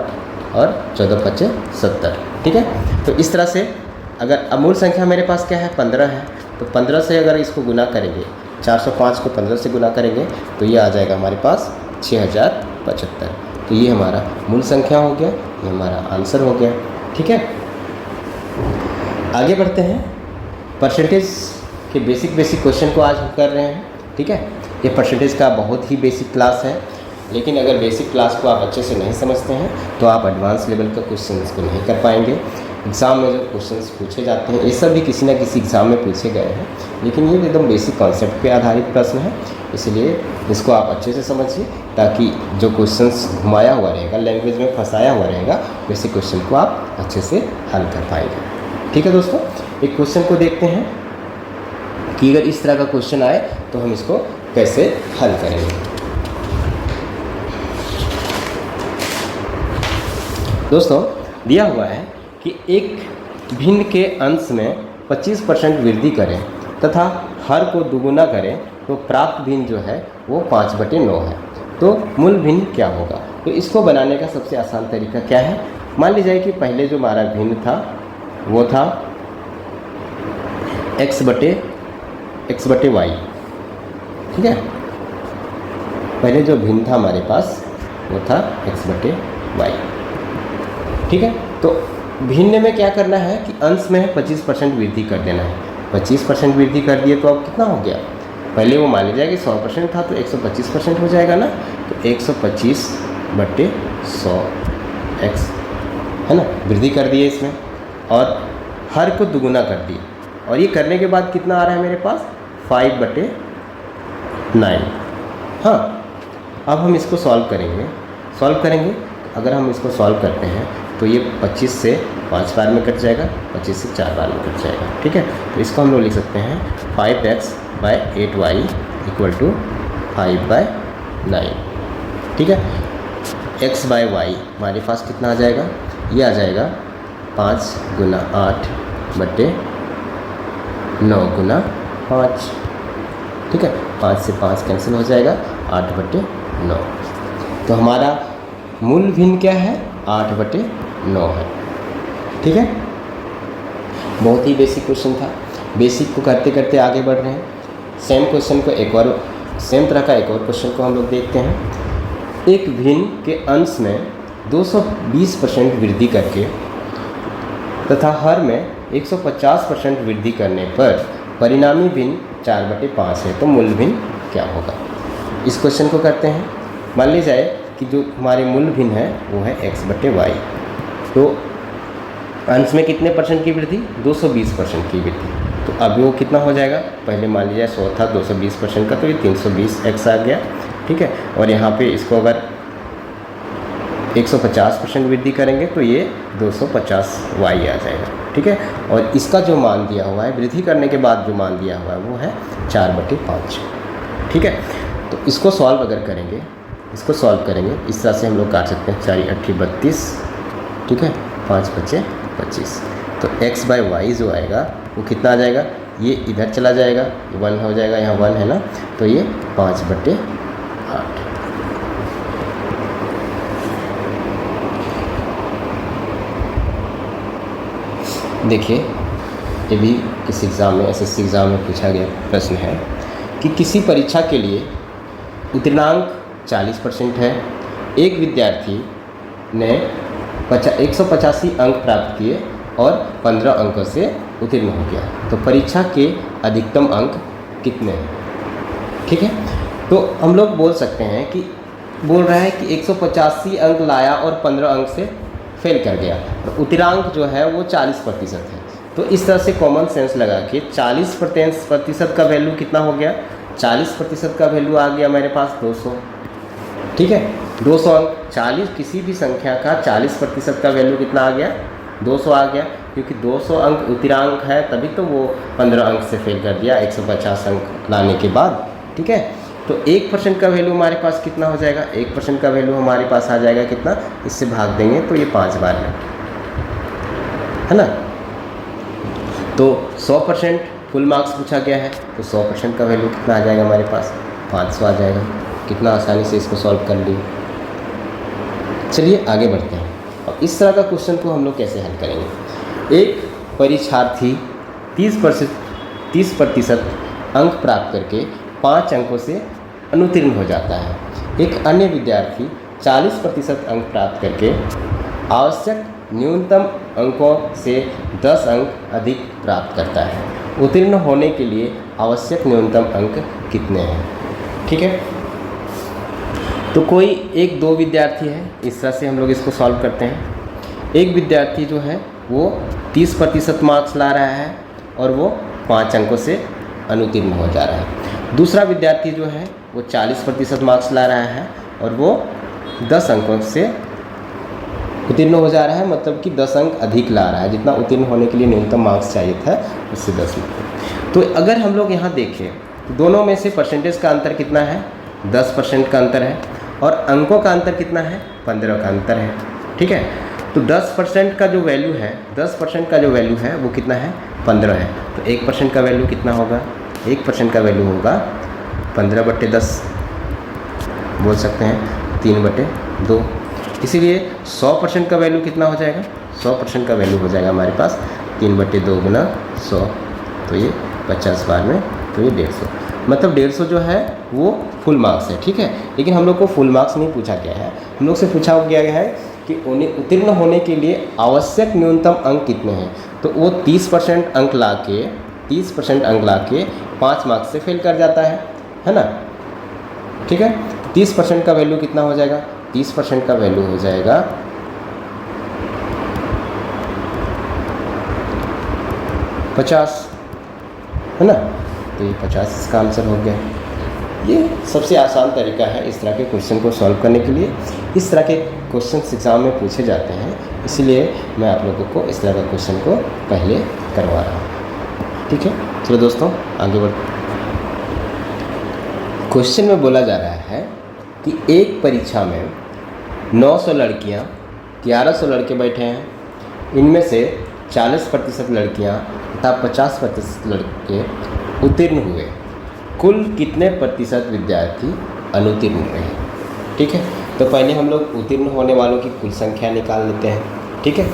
और 14 पचे 70, ठीक है। तो इस तरह से अगर अमूल संख्या मेरे पास क्या है 15 है, तो 15 से अगर इसको गुना करेंगे, 405 को 15 से गुना करेंगे तो ये आ जाएगा हमारे पास 6075। तो ये हमारा मूल संख्या हो गया, ये हमारा आंसर हो गया, ठीक है। आगे बढ़ते हैं। परसेंटेज के बेसिक क्वेश्चन को आज हम कर रहे हैं, ठीक है। ये परसेंटेज का बहुत ही बेसिक क्लास है, लेकिन अगर बेसिक क्लास को आप अच्छे से नहीं समझते हैं तो आप एडवांस लेवल का क्वेश्चन इसको नहीं कर पाएंगे। एग्ज़ाम में जो क्वेश्चंस पूछे जाते हैं ये सब भी किसी न किसी एग्ज़ाम में पूछे गए हैं, लेकिन ये एकदम बेसिक कॉन्सेप्ट पे आधारित प्रश्न है, इसलिए इसको आप अच्छे से समझिए ताकि जो क्वेश्चंस घुमाया हुआ रहेगा, लैंग्वेज में फंसाया हुआ रहेगा, वैसे क्वेश्चन को आप अच्छे से हल कर पाएंगे, ठीक है दोस्तों। एक क्वेश्चन को देखते हैं कि अगर इस तरह का क्वेश्चन आए तो हम इसको कैसे हल करेंगे। दोस्तों दिया हुआ है कि एक भिन्न के अंश में 25% वृद्धि करें तथा हर को दुगुना करें तो प्राप्त भिन्न जो है वो 5/9 है। तो मूल भिन्न क्या होगा। तो इसको बनाने का सबसे आसान तरीका क्या है। मान लीजिए कि पहले जो हमारा भिन्न था वो था x/y, ठीक है। पहले जो भिन्न था हमारे पास वो था x/y, ठीक है। तो भिन्न में क्या करना है कि अंश में 25% वृद्धि कर देना है। 25% वृद्धि कर दिए तो अब कितना हो गया, पहले वो मान लीजिए कि 100% था तो 125% हो जाएगा ना। तो 125/100x है ना, वृद्धि कर दिए इसमें और हर को दुगुना कर दिए। और ये करने के बाद कितना आ रहा है मेरे पास 5/9। हाँ, अब हम इसको सॉल्व करेंगे। अगर हम इसको सॉल्व करते हैं तो ये 25 से 5 बार में कट जाएगा, 25 से 4 बार में कट जाएगा, ठीक है। तो इसको हम लोग लिख सकते हैं 5x/8y = 5/9, ठीक है। x/y हमारे पास कितना आ जाएगा, ये आ जाएगा 5 × 8/9 × 5, ठीक है। 5 से 5 कैंसिल हो जाएगा, 8/9। तो हमारा मूल भिन्न क्या है 8/9 है, ठीक है। बहुत ही बेसिक क्वेश्चन था। बेसिक को करते करते आगे बढ़ रहे हैं। सेम तरह का एक और क्वेश्चन को हम लोग देखते हैं। एक भिन्न के अंश में 220% वृद्धि करके तथा हर में 150% वृद्धि करने पर परिणामी भिन्न 4/5 है, तो मूल भिन्न क्या होगा। इस क्वेश्चन को करते हैं। मान ली जाए कि जो हमारे मूल भिन्न है वो है x/y। तो अंश में कितने परसेंट की वृद्धि 220% की वृद्धि। तो अब वो कितना हो जाएगा, पहले मान लीजिए 100 था 220% का, तो ये 320x आ गया, ठीक है। और यहाँ पे इसको अगर 150% वृद्धि करेंगे तो ये 250y आ जाएगा, ठीक है। और इसका जो मान दिया हुआ है वृद्धि करने के बाद जो मान दिया हुआ है वो है 4/5, ठीक है। तो इसको सॉल्व अगर करेंगे, इस तरह से हम लोग काट सकते हैं। 4 × 8 = 32, ठीक है। 5 × 5 = 25। तो x/y जो आएगा वो कितना आ जाएगा, ये इधर चला जाएगा, 1 हो जाएगा, यहाँ 1 है ना, तो ये 5/25 8। देखिए, ये भी इस एग्ज़ाम में, एसएससी एग्ज़ाम में पूछा गया प्रश्न है कि किसी परीक्षा के लिए उत्तीर्णांक 40% है, एक विद्यार्थी ने 185 अंक प्राप्त किए और 15 अंकों से उत्तीर्ण हो गया, तो परीक्षा के अधिकतम अंक कितने हैं? ठीक है, तो हम लोग बोल सकते हैं कि बोल रहा है कि 185 अंक लाया और 15 अंक से फेल कर गया, और उत्तीर्णांक जो है वो 40% है। तो इस तरह से कॉमन सेंस लगा के 40% का वैल्यू कितना हो गया? 40% का वैल्यू आ गया मेरे पास 200। ठीक है, 200 अंक, 40 किसी भी संख्या का 40% का वैल्यू कितना आ गया? 200 आ गया, क्योंकि 200 अंक उत्तीर्णांक है, तभी तो वो 15 अंक से फेल कर दिया 150 अंक लाने के बाद। ठीक है, तो 1% का वैल्यू हमारे पास कितना हो जाएगा? 1% का वैल्यू हमारे पास आ जाएगा कितना? इससे भाग देंगे तो ये 5 बार है ना। तो 100% फुल मार्क्स पूछा गया है, तो 100% का वैल्यू कितना आ जाएगा हमारे पास? 500 आ जाएगा। कितना आसानी से इसको सॉल्व कर लिए। चलिए आगे बढ़ते हैं। और इस तरह का क्वेश्चन को हम लोग कैसे हल करेंगे? एक परीक्षार्थी 30% अंक प्राप्त करके 5 अंकों से अनुत्तीर्ण हो जाता है। एक अन्य विद्यार्थी 40% अंक प्राप्त करके आवश्यक न्यूनतम अंकों से 10 अंक अधिक प्राप्त करता है। उत्तीर्ण होने के लिए आवश्यक न्यूनतम अंक कितने हैं? ठीक है, तो कोई 1-2 विद्यार्थी है, इस तरह से हम लोग इसको सॉल्व करते हैं। एक विद्यार्थी जो है वो 30% मार्क्स ला रहा है और वो 5 अंकों से अनुत्तीर्ण हो जा रहा है। दूसरा विद्यार्थी जो है वो 40% मार्क्स ला रहा है और वो 10 अंकों से उत्तीर्ण हो जा रहा है, मतलब कि 10 अंक अधिक ला रहा है, जितना उत्तीर्ण होने के लिए न्यूनतम मार्क्स चाहिए था उससे 10 अंक। तो अगर हम लोग यहाँ देखें, दोनों में से परसेंटेज का अंतर कितना है? 10% का अंतर है, और अंकों का अंतर कितना है? 15 का अंतर है। ठीक है, तो 10% का जो वैल्यू है, 10% का जो वैल्यू है वो कितना है? 15 है। तो 1% का वैल्यू कितना होगा? 1% का वैल्यू होगा 15/10, बोल सकते हैं 3/2। इसीलिए 100% का वैल्यू कितना हो जाएगा? 100% का वैल्यू हो जाएगा हमारे पास 3/2 गुना 100, तो ये 50 बार में, तो ये 150, मतलब 150 जो है वो फुल मार्क्स है। ठीक है, लेकिन हम लोग को फुल मार्क्स नहीं पूछा गया है, हम लोग से पूछा गया है कि उन्हें उत्तीर्ण होने के लिए आवश्यक न्यूनतम अंक कितने हैं। तो वो 30% अंक ला के 5 मार्क्स से फेल कर जाता है ना। ठीक है, 30% का वैल्यू कितना हो जाएगा? 30% का वैल्यू हो जाएगा 50, है ना। तो ये 50 इसका आंसर हो गया। ये सबसे आसान तरीका है इस तरह के क्वेश्चन को सॉल्व करने के लिए। इस तरह के क्वेश्चन एग्ज़ाम में पूछे जाते हैं, इसलिए मैं आप लोगों को इस तरह का क्वेश्चन को पहले करवा रहा हूँ। ठीक है, चलो दोस्तों आगे बढ़। क्वेश्चन में बोला जा रहा है कि एक परीक्षा में 900 लड़कियाँ 1100 लड़के बैठे हैं। इनमें से 40% लड़कियाँ तथा 50% लड़के उत्तीर्ण हुए। कुल कितने प्रतिशत विद्यार्थी अनुत्तीर्ण हुए हैं? ठीक है, तो पहले हम लोग उत्तीर्ण होने वालों की कुल संख्या निकाल लेते हैं। ठीक है,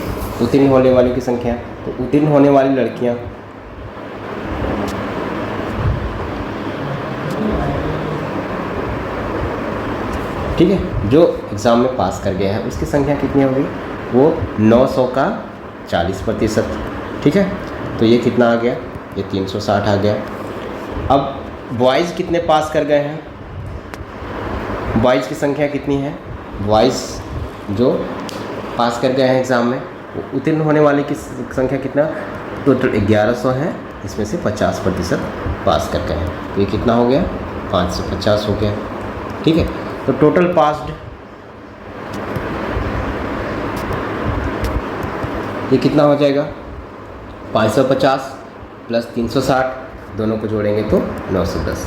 उत्तीर्ण होने वालों की संख्या, तो उत्तीर्ण होने वाली लड़कियाँ ठीक है, जो एग्ज़ाम में पास कर गया है उसकी संख्या कितनी होगी? वो 900 का 40%। ठीक है, तो ये कितना आ गया? ये 360 आ गया। अब बॉयज़ कितने पास कर गए हैं? बॉयज़ की संख्या कितनी है? बॉयज़ जो पास कर गए हैं एग्ज़ाम में, वो उत्तीर्ण होने वाले की संख्या कितना? टोटल 1100 है, इसमें से 50% पास कर गए हैं, तो ये कितना हो गया? 550 हो गया। ठीक है, तो टोटल पास्ड ये कितना हो जाएगा? 550 प्लस 360, दोनों को जोड़ेंगे तो 910।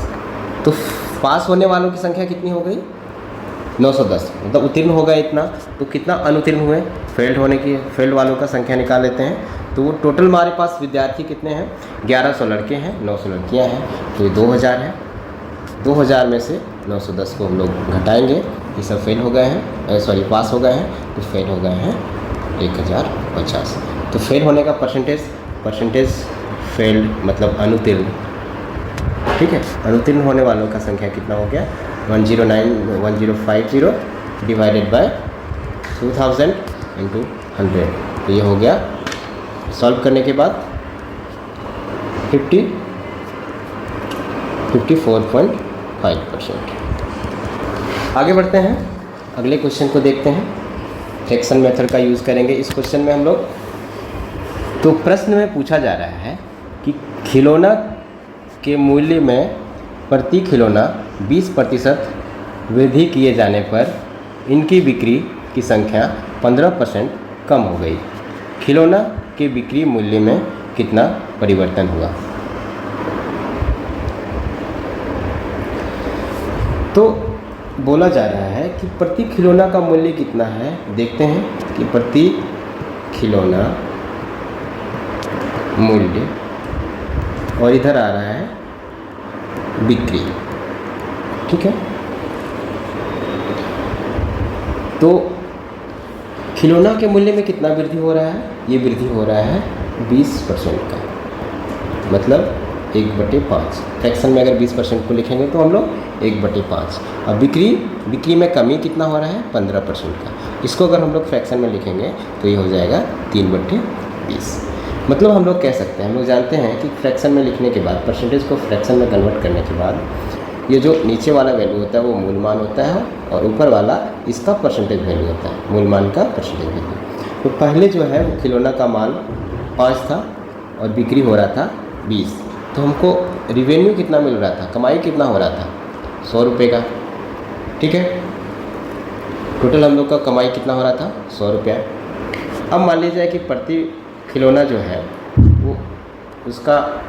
तो पास होने वालों की संख्या कितनी हो गई? 910, मतलब उत्तीर्ण हो गए इतना। तो कितना अनुत्तीर्ण हुए? फेल्ड वालों का संख्या निकाल लेते हैं। तो वो टोटल हमारे पास विद्यार्थी कितने हैं? 1100 लड़के हैं, 900 लड़कियां हैं, तो ये 2000 है। 2000 में से 910 को हम लोग घटाएंगे, ये सब फेल हो गए हैं, सॉरी पास हो गए हैं, तो फेल हो गए हैं 1050। तो फेल होने का परसेंटेज फेल्ड मतलब अनुत्तीर्ण, ठीक है। अनुत्तीर्ण होने वालों का संख्या कितना हो गया 1050 डिवाइडेड बाय 2000 इंटू 100। तो ये हो गया सॉल्व करने के बाद 54.5%। आगे बढ़ते हैं, अगले क्वेश्चन को देखते हैं। फ्रैक्शन मेथड का यूज़ करेंगे इस क्वेश्चन में हम लोग। तो प्रश्न में पूछा जा रहा है कि खिलौना के मूल्य में प्रति खिलौना 20% वृद्धि किए जाने पर इनकी बिक्री की संख्या 15% कम हो गई। खिलौना के बिक्री मूल्य में कितना परिवर्तन हुआ? तो बोला जा रहा है कि प्रति खिलौना का मूल्य कितना है। देखते हैं कि प्रति खिलौना मूल्य, और इधर आ रहा है बिक्री, ठीक है। तो खिलौना के मूल्य में कितना वृद्धि हो रहा है? ये वृद्धि हो रहा है 20% का, मतलब 1/5। फ्रैक्शन में अगर 20% को लिखेंगे तो हम लोग 1/5। अब बिक्री में कमी कितना हो रहा है 15% का। इसको अगर हम लोग फ्रैक्शन में लिखेंगे तो ये हो जाएगा 3/20। मतलब हम लोग कह सकते हैं, हम लोग जानते हैं कि फ्रैक्शन में लिखने के बाद, परसेंटेज को फ्रैक्शन में कन्वर्ट करने के बाद, ये जो नीचे वाला वैल्यू होता है वो मूल मान होता है, और ऊपर वाला इसका परसेंटेज वैल्यू होता है, मूल मान का परसेंटेज वैल्यू। तो पहले जो है वो खिलौना का मान 5 था और बिक्री हो रहा था 20। तो हमको रिवेन्यू कितना मिल रहा था, कमाई कितना हो रहा था 100 रुपये का, ठीक है। टोटल हम लोग का कमाई कितना हो रहा था 100 रुपया। अब मान लीजिए कि प्रति खिलौना जो है वो उसका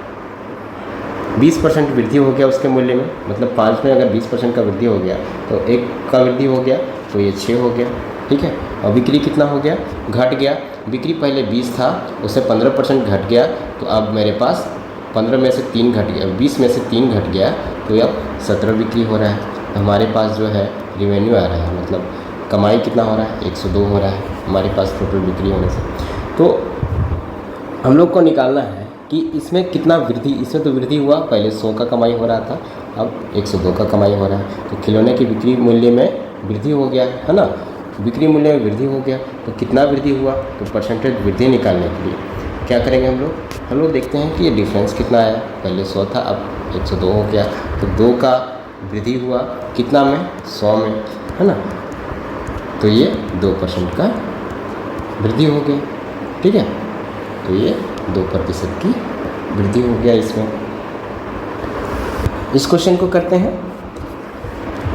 20% वृद्धि हो गया उसके मूल्य में, मतलब 5 में अगर 20% का वृद्धि हो गया तो 1 का वृद्धि हो गया तो ये 6 हो गया, ठीक है। और बिक्री कितना हो गया, घट गया। बिक्री पहले 20 था, उससे 15% घट गया, तो अब मेरे पास 15 में से 3 घट गया, 20 में से 3 घट गया, तो अब 17 बिक्री हो रहा है। तो हमारे पास जो है रिवेन्यू आ रहा है, मतलब कमाई कितना हो रहा है 102 हो रहा है हमारे पास टोटल बिक्री होने से। तो हम लोग को निकालना है कि इसमें कितना वृद्धि, इसमें तो वृद्धि हुआ, पहले 100 का कमाई हो रहा था, अब 102 का कमाई हो रहा है। तो खिलौने की बिक्री मूल्य में वृद्धि हो गया है ना, बिक्री मूल्य में वृद्धि हो गया। तो कितना वृद्धि हुआ, तो परसेंटेज वृद्धि निकालने के लिए क्या करेंगे हम लोग देखते हैं कि ये डिफरेंस कितना आया। पहले 100 था, अब 102 हो गया, तो 2 का वृद्धि हुआ कितना में 100 में, है ना। तो ये 2% का वृद्धि हो गया, ठीक है। तो ये 2% की वृद्धि हो गया इसमें। इस क्वेश्चन को करते हैं।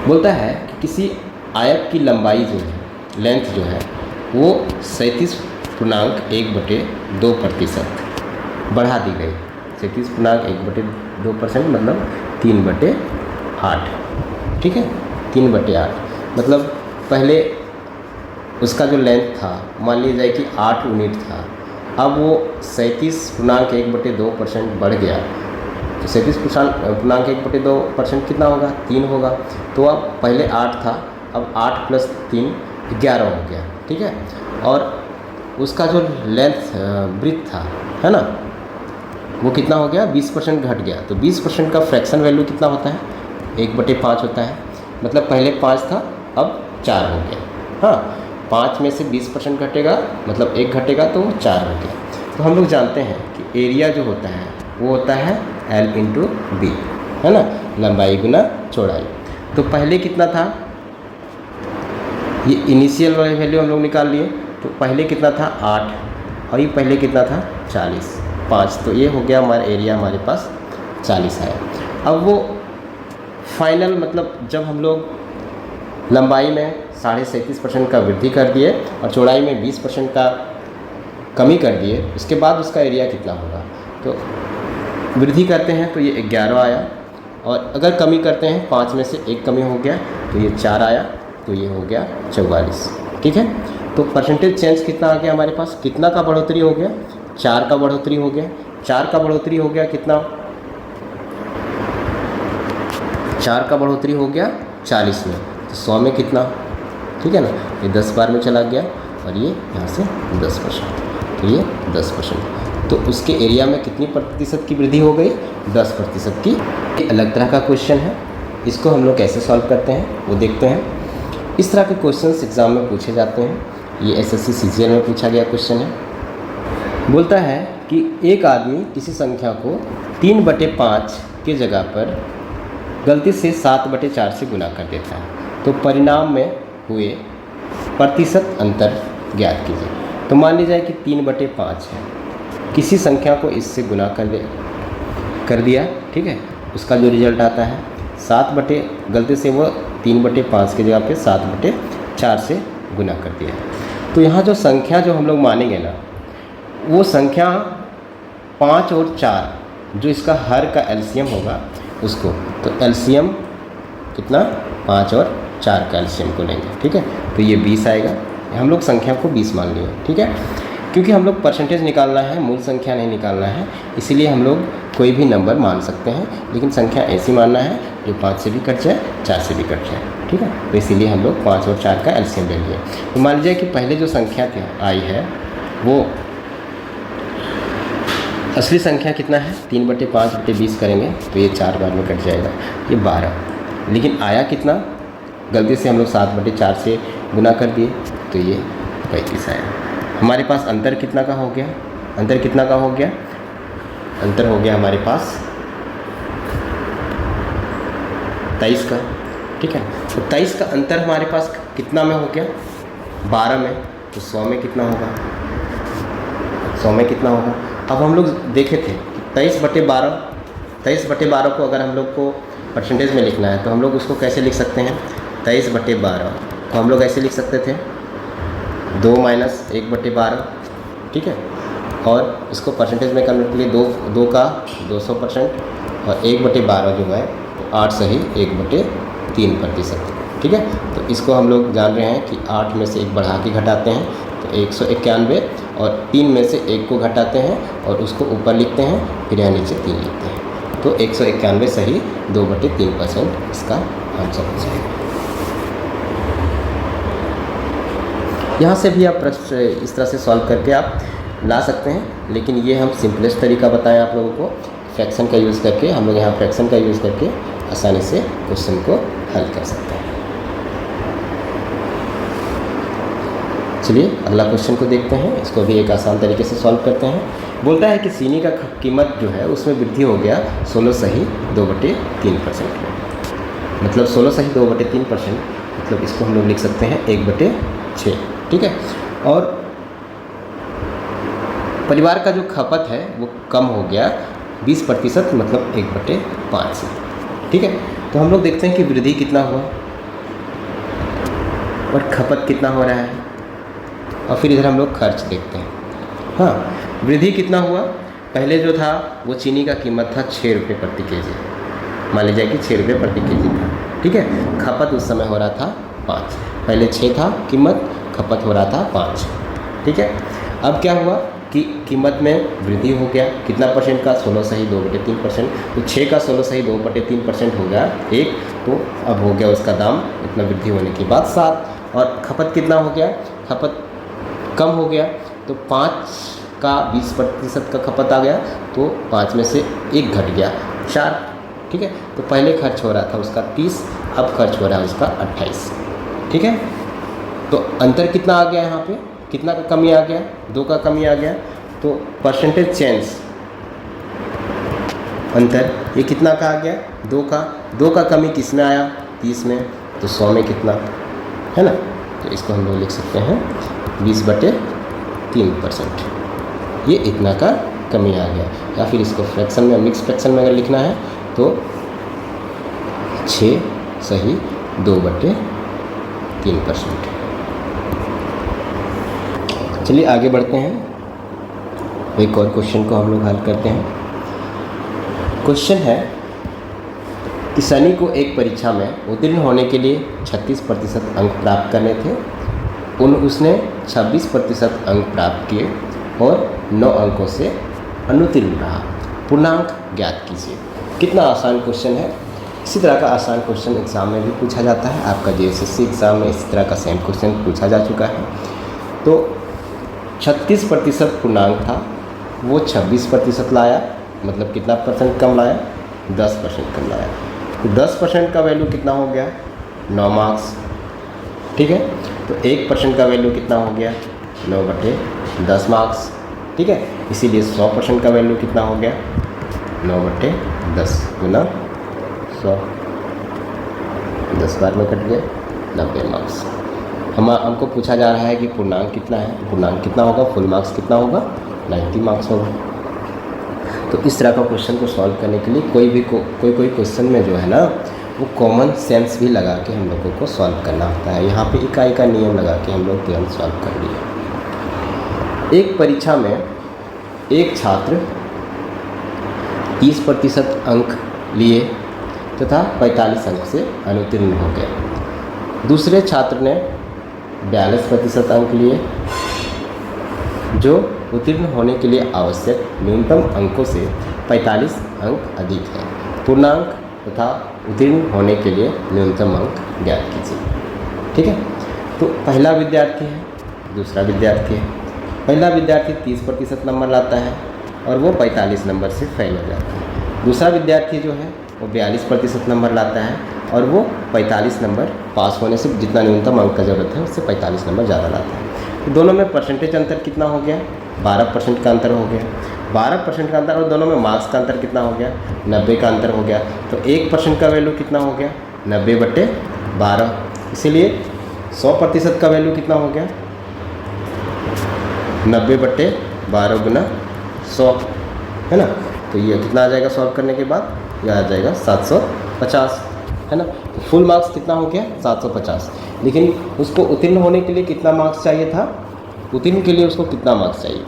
बोलता है कि किसी आयत की लंबाई जो है, लेंथ जो है, वो 37.1/2% बढ़ा दी गई। 37.1/2% मतलब 3/8, ठीक है। 3/8 मतलब पहले उसका जो लेंथ था, मान लीजिए जाए कि 8 यूनिट था, अब वो 37.1/2% बढ़ गया। तो 37.1/2% कितना होगा 3 होगा। तो अब पहले 8 था, अब 8 + 3 11 हो गया, ठीक है। और उसका जो लेंथ ब्रीथ था, है ना, वो कितना हो गया 20% घट गया। तो 20% का फ्रैक्शन वैल्यू कितना होता है 1/5 होता है। मतलब पहले 5 था, अब 4 हो गया। हाँ, 5 में से 20% घटेगा, मतलब 1 घटेगा तो 4 हो गया। तो हम लोग जानते हैं कि एरिया जो होता है वो होता है L × B, है ना, लंबाई गुना चौड़ाई। तो पहले कितना था, ये इनिशियल वाली वैल्यू हम लोग निकाल लिए। तो पहले कितना था 8, और ये पहले कितना था 40, 5। तो ये हो गया हमारा एरिया, हमारे पास 40 आया। अब वो फाइनल, मतलब जब हम लोग लंबाई में 37.5% का वृद्धि कर दिए और चौड़ाई में 20% का कमी कर दिए, उसके बाद उसका एरिया कितना होगा। तो वृद्धि करते हैं तो ये 11 आया, और अगर कमी करते हैं 5 में से 1 कमी हो गया तो ये 4 आया, तो ये हो गया 44, ठीक है। तो परसेंटेज चेंज कितना आ गया हमारे पास, कितना का बढ़ोतरी हो गया 4 का बढ़ोतरी हो गया। 4 का बढ़ोतरी हो गया कितना, 4 का बढ़ोतरी हो गया 40 में, तो 100 में कितना, ठीक है ना, ये 10 बार में चला गया और ये यहाँ से 10%, तो ये 10%, तो उसके एरिया में कितनी प्रतिशत की वृद्धि हो गई, 10% की। ये अलग तरह का क्वेश्चन है, इसको हम लोग कैसे सॉल्व करते हैं वो देखते हैं। इस तरह के क्वेश्चंस एग्ज़ाम में पूछे जाते हैं। ये एसएससी सीजीएल में पूछा गया क्वेश्चन है। बोलता है कि एक आदमी किसी संख्या को 3/5 के जगह पर गलती से 7/4 से गुना कर देता है, तो परिणाम में हुए प्रतिशत अंतर ज्ञात कीजिए। तो मान लीजिए कि 3/5 है, किसी संख्या को इससे गुना कर दिया, ठीक है, उसका जो रिजल्ट आता है गलती से वो 3/5 की जगह पे 7/4 से गुना कर दिया। तो यहाँ जो संख्या जो हम लोग मानेंगे ना, वो संख्या 5 और 4 जो इसका हर का एलसीएम होगा उसको, तो एलसीएम कितना, 5 और 4 का एलसीएम को लेंगे, ठीक है, तो ये 20 आएगा। हम लोग संख्या को 20 मान लिए, ठीक है, क्योंकि हम लोग परसेंटेज निकालना है, मूल संख्या नहीं निकालना है, इसीलिए हम लोग कोई भी नंबर मान सकते हैं, लेकिन संख्या ऐसी मानना है जो 5 से भी कट जाए, 4 से भी कट जाए, ठीक है, तो इसीलिए हम लोग 5 और 4 का एलसीएम ले लिए। तो मान लीजिए कि पहले जो संख्या आई है वो असली संख्या कितना है, 3/5/20 करेंगे तो ये 4 बार में कट जाएगा, ये 12, लेकिन आया कितना, गलती से हम लोग 7/4 से गुना कर दिए तो ये 35 आया। हमारे पास अंतर कितना का हो गया, अंतर कितना का हो गया, अंतर हो गया हमारे पास 23 का, ठीक है, तो 23 का अंतर हमारे पास कितना में हो गया, 12 में, तो 100 में कितना होगा, 100 में कितना होगा। अब हम लोग देखे थे कि 23/12 को अगर हम लोग को परसेंटेज में लिखना है तो हम लोग उसको कैसे लिख सकते हैं, 23/12 को हम लोग ऐसे लिख सकते थे 2 - 1/12, ठीक है, और इसको परसेंटेज में कन्वर्ट के लिए 2 का 200% और 1/12 जो है 8 सही 1/3%, ठीक है, तो इसको हम लोग जान रहे हैं कि 8 में से 1 बढ़ा के घटाते हैं तो 191 और 3 में से 1 को घटाते हैं और उसको ऊपर लिखते हैं, फिर यहाँ नीचे 3 लिखते हैं, तो 191 सही 2/3% इसका आंसर हो जाएगा। यहाँ से भी आप प्रश्न इस तरह से सॉल्व करके आप ला सकते हैं, लेकिन ये हम सिंपलेस्ट तरीका बताएं आप लोगों को, फ्रैक्शन का यूज़ करके। हम लोग यहाँ फ्रैक्शन का यूज़ करके आसानी से क्वेश्चन को हल कर सकते हैं। चलिए अगला क्वेश्चन को देखते हैं, इसको भी एक आसान तरीके से सॉल्व करते हैं। बोलता है कि चीनी का कीमत जो है उसमें वृद्धि हो गया 16 सही 2/3% में, मतलब 16 सही 2/3%, मतलब इसको हम लोग लिख सकते हैं 1/6, ठीक है, और परिवार का जो खपत है वो कम हो गया 20%, मतलब 1/5 से, ठीक है, तो हम लोग देखते हैं कि वृद्धि कितना हुआ और खपत कितना हो रहा है, और फिर इधर हम लोग खर्च देखते हैं। हाँ, वृद्धि कितना हुआ, पहले जो था वो चीनी का कीमत था 6 रुपये प्रति केजी, मान लीजिए कि 6 रुपये प्रति केजी था, ठीक है, खपत उस समय हो रहा था 5, पहले 6 था कीमत, खपत हो रहा था 5, ठीक है। अब क्या हुआ कि कीमत में वृद्धि हो गया, कितना परसेंट का, 16 सही 2/3%, तो 6 का 16 सही 2/3% हो गया 1, तो अब हो गया उसका दाम इतना वृद्धि होने के बाद 7, और खपत कितना हो गया, खपत कम हो गया, तो 5 का 20% का खपत आ गया, तो 5 में से 1 घट गया 4, ठीक है, तो पहले खर्च हो रहा था उसका 30, अब खर्च हो रहा है उसका 28, ठीक है, तो अंतर कितना आ गया, यहाँ पे कितना का कमी आ गया, 2 का कमी आ गया, तो परसेंटेज चेंज अंतर ये कितना का आ गया, 2 का कमी किस में आया, 30 में, तो 100 में कितना है ना, तो इसको हम लोग लिख सकते हैं 20/3%, ये इतना का कमी आ गया। या फिर इसको फ्रैक्शन में, मिक्स फ्रैक्शन में अगर लिखना है तो 6 सही 2/3%। चलिए आगे बढ़ते हैं, एक और क्वेश्चन को हम लोग हल करते हैं। क्वेश्चन है कि सनी को एक परीक्षा में उत्तीर्ण होने के लिए 36% अंक प्राप्त करने थे, उसने 26% अंक प्राप्त किए और 9 अंकों से अनुत्तीर्ण रहा, पूर्णांक ज्ञात कीजिए। कितना आसान क्वेश्चन है, इसी तरह का आसान क्वेश्चन एग्ज़ाम में भी पूछा जाता है। आपका JSSC एग्ज़ाम में इसी तरह का सेम क्वेश्चन पूछा जा चुका है। तो 36% पूर्णांक था, वो 26% लाया, मतलब कितना परसेंट कम लाया? 10% कम लाया। तो 10% का वैल्यू कितना हो गया? 9 मार्क्स। ठीक है, तो 1% का वैल्यू कितना हो गया? 9/10 मार्क्स। ठीक है, इसीलिए 100% का वैल्यू कितना हो गया? 9/10 गुना 100, 10 बार में कट गए 90 मार्क्स। हमको पूछा जा रहा है कि पूर्णांक कितना है। पूर्णांक कितना होगा? फुल मार्क्स कितना होगा? 90 मार्क्स होगा। तो इस तरह का क्वेश्चन को सॉल्व करने के लिए कोई क्वेश्चन में जो है ना, वो कॉमन सेंस भी लगा के हम लोगों को सॉल्व करना होता है। यहाँ पे इकाई का नियम लगा के हम लोग तुरंत सॉल्व कर लिए। एक परीक्षा में एक छात्र 30% अंक लिए तथा 45 अंक से अनुत्तीर्ण हो गया। दूसरे छात्र ने 42% अंक लिए, जो उत्तीर्ण होने के लिए आवश्यक न्यूनतम अंकों से 45 अंक अधिक है। पूर्णांक तथा उत्तीर्ण होने के लिए न्यूनतम अंक ज्ञात कीजिए। ठीक है, तो पहला विद्यार्थी है, दूसरा विद्यार्थी है। पहला विद्यार्थी 30% नंबर लाता है और वो 45 नंबर से फेल हो जाता है। दूसरा विद्यार्थी जो है वो 42% नंबर लाता है और वो 45 नंबर पास होने से, जितना न्यूनतम अंक का ज़रूरत है उससे 45 नंबर ज़्यादा लाता है। तो दोनों में परसेंटेज अंतर कितना हो गया? 12% का अंतर हो गया। 12% का अंतर, और दोनों में मार्क्स का अंतर कितना हो गया? 90 का अंतर हो गया। तो 1% का वैल्यू कितना हो गया? 90/12। इसीलिए 100% का वैल्यू कितना हो गया? 90/12 गुना 100, है ना। तो ये कितना आ जाएगा सॉल्व करने के बाद? यह आ जाएगा 750, है ना। तो फुल मार्क्स कितना हो गया? 750। लेकिन उसको उत्तीर्ण होने के लिए कितना मार्क्स चाहिए था? उत्तीर्ण के लिए उसको कितना मार्क्स चाहिए?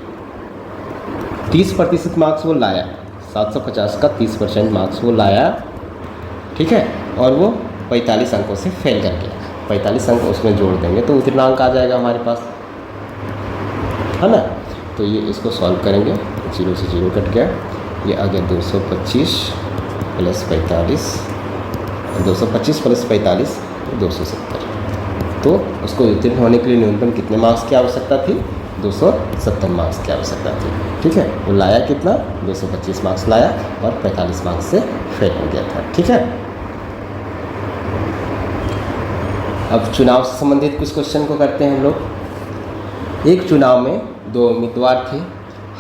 30% मार्क्स वो लाया। 750 का 30% मार्क्स वो लाया, ठीक है, और वो 45 अंकों से फेल कर गया। 45 अंक उसमें जोड़ देंगे तो उत्तीर्णांक आ जाएगा हमारे पास, है ना। तो ये इसको सॉल्व करेंगे, 0 से 0 कट गया, ये आ गया 225 + 45, 225 + 45 270। तो उसको उत्तीर्ण होने के लिए न्यूनतम कितने मार्क्स की आवश्यकता थी? 270 मार्क्स की आवश्यकता थी। ठीक है, वो लाया कितना? 225 मार्क्स लाया और 45 मार्क्स से फेल हो गया था। ठीक है, अब चुनाव से संबंधित कुछ क्वेश्चन को करते हैं हम लोग। एक चुनाव में 2 उम्मीदवार थे।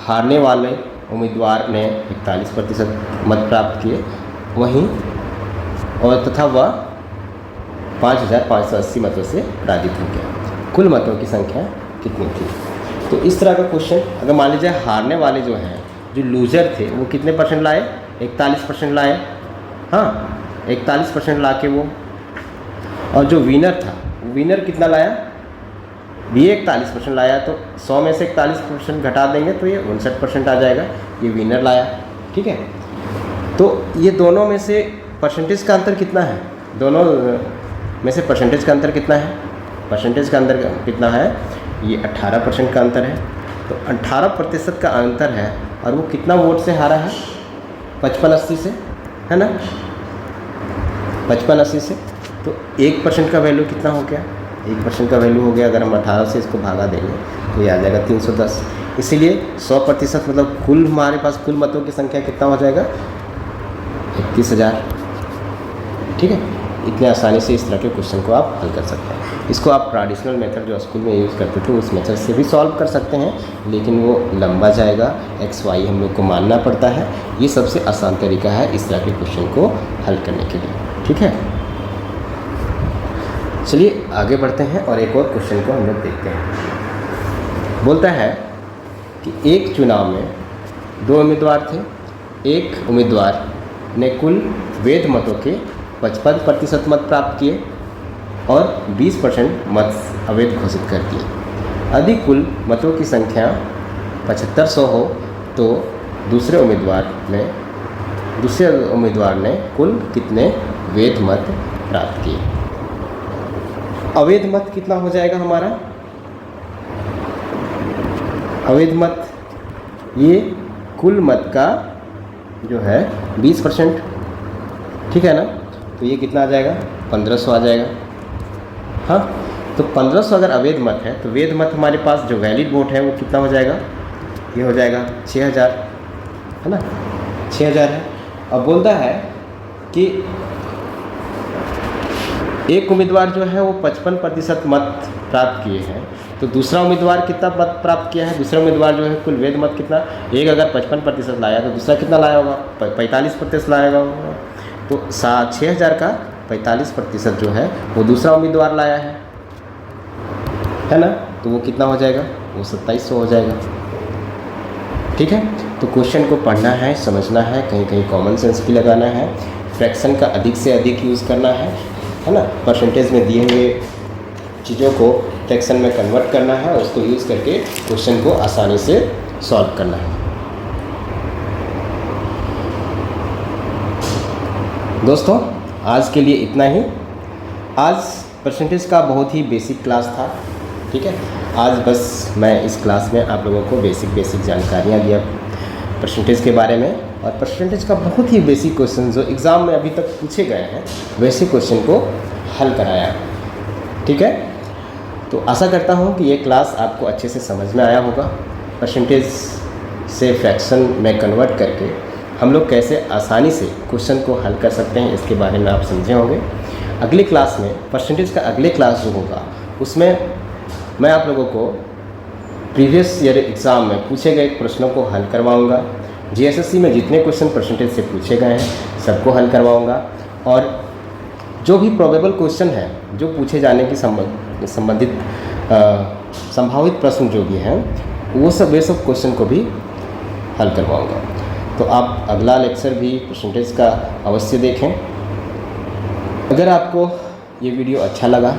हारने वाले उम्मीदवार ने 41% मत प्राप्त किए, वहीं और तथा वह 5580 मतों से पराजित हो गया। कुल मतों की संख्या कितनी थी? तो इस तरह का क्वेश्चन, अगर मान लीजिए हारने वाले जो हैं, जो लूज़र थे, वो कितने परसेंट लाए? 41% लाए। हाँ, 41% ला के वो, और जो विनर था, विनर कितना लाया? भी 41% लाया। तो 100 में से 41% घटा देंगे तो ये 59% आ जाएगा, ये विनर लाया। ठीक है, तो ये दोनों में से परसेंटेज का अंतर कितना है? दोनों में से परसेंटेज का अंतर कितना है? परसेंटेज का अंतर कितना है? ये 18% का अंतर है। तो 18% का अंतर है, और वो कितना वोट से हारा है? 55-80 से, है ना, 55-80 से। तो 1% का वैल्यू कितना हो गया? 1% का वैल्यू हो गया, अगर हम 18 से इसको भागा देंगे तो ये आ जाएगा 310। इसीलिए 100% मतलब कुल हमारे पास कुल मतों की संख्या कितना हो जाएगा? 31,000। ठीक है, इतने आसानी से इस तरह के क्वेश्चन को आप हल कर सकते हैं। इसको आप ट्रेडिशनल मेथड जो स्कूल में यूज़ करते थे उस मेथड से भी सॉल्व कर सकते हैं, लेकिन वो लंबा जाएगा, XY हम लोग को मानना पड़ता है। ये सबसे आसान तरीका है इस तरह के क्वेश्चन को हल करने के लिए। ठीक है, चलिए आगे बढ़ते हैं और एक और क्वेश्चन को हम लोग देखते हैं। बोलता है कि एक चुनाव में 2 उम्मीदवार थे। एक उम्मीदवार ने कुल वैध मतों के 55% मत प्राप्त किए और 20% मत अवैध घोषित कर दिए। यदि कुल मतों की संख्या 7500 हो तो दूसरे उम्मीदवार ने कुल कितने वैध मत प्राप्त किए? अवैध मत कितना हो जाएगा हमारा? अवैध मत ये कुल मत का जो है 20%, ठीक है ना। तो ये कितना आ जाएगा, 1500 आ जाएगा। हाँ, तो 1500 अगर अवैध मत है तो वैध मत हमारे पास जो वैलिड वोट है वो कितना हो जाएगा, ये हो जाएगा 6000, है ना, 6000 है। अब बोलता है कि एक उम्मीदवार जो है वो 55% मत प्राप्त किए हैं, तो दूसरा उम्मीदवार कितना मत प्राप्त किया है, दूसरा उम्मीदवार जो है कुल वैध मत कितना, एक अगर 55% लाया तो दूसरा कितना लाया होगा, 45% लाया होगा। तो 6000 का 45% जो है वो दूसरा उम्मीदवार लाया है ना, तो वो कितना हो जाएगा, वो 2700 हो जाएगा। ठीक है, तो क्वेश्चन को पढ़ना है, समझना है, कहीं कहीं कॉमन सेंस भी लगाना है, फ्रैक्शन का अधिक से अधिक यूज़ करना है ना, परसेंटेज में दिए हुए चीज़ों को फ्रैक्शन में कन्वर्ट करना है और उसको यूज़ करके क्वेश्चन को आसानी से सॉल्व करना है। दोस्तों, आज के लिए इतना ही। आज परसेंटेज का बहुत ही बेसिक क्लास था। ठीक है, आज बस मैं इस क्लास में आप लोगों को बेसिक जानकारियाँ दिया परसेंटेज के बारे में, और परसेंटेज का बहुत ही बेसिक क्वेश्चन जो एग्ज़ाम में अभी तक पूछे गए हैं वैसे क्वेश्चन को हल कराया। ठीक है, तो आशा करता हूँ कि ये क्लास आपको अच्छे से समझ में आया होगा। परसेंटेज से फ्रैक्शन में कन्वर्ट करके हम लोग कैसे आसानी से क्वेश्चन को हल कर सकते हैं इसके बारे में आप समझे होंगे। अगले क्लास में परसेंटेज का अगले क्लास जो होगा उसमें मैं आप लोगों को प्रीवियस ईयर एग्ज़ाम में पूछे गए प्रश्नों को हल करवाऊंगा। जीएसएससी में जितने क्वेश्चन परसेंटेज से पूछे गए हैं सबको हल करवाऊंगा, और जो भी प्रोबेबल क्वेश्चन है जो पूछे जाने की संबंधित संभावित प्रश्न जो भी हैं वे सब क्वेश्चन को भी हल करवाऊंगा। तो आप अगला लेक्चर भी परसेंटेज का अवश्य देखें। अगर आपको ये वीडियो अच्छा लगा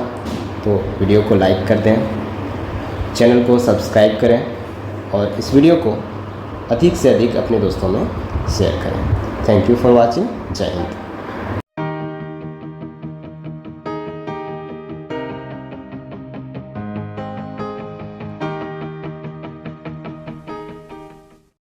तो वीडियो को लाइक कर दें, चैनल को सब्सक्राइब करें और इस वीडियो को अधिक से अधिक अपने दोस्तों में शेयर करें। Thank you for watching. जय हिंद।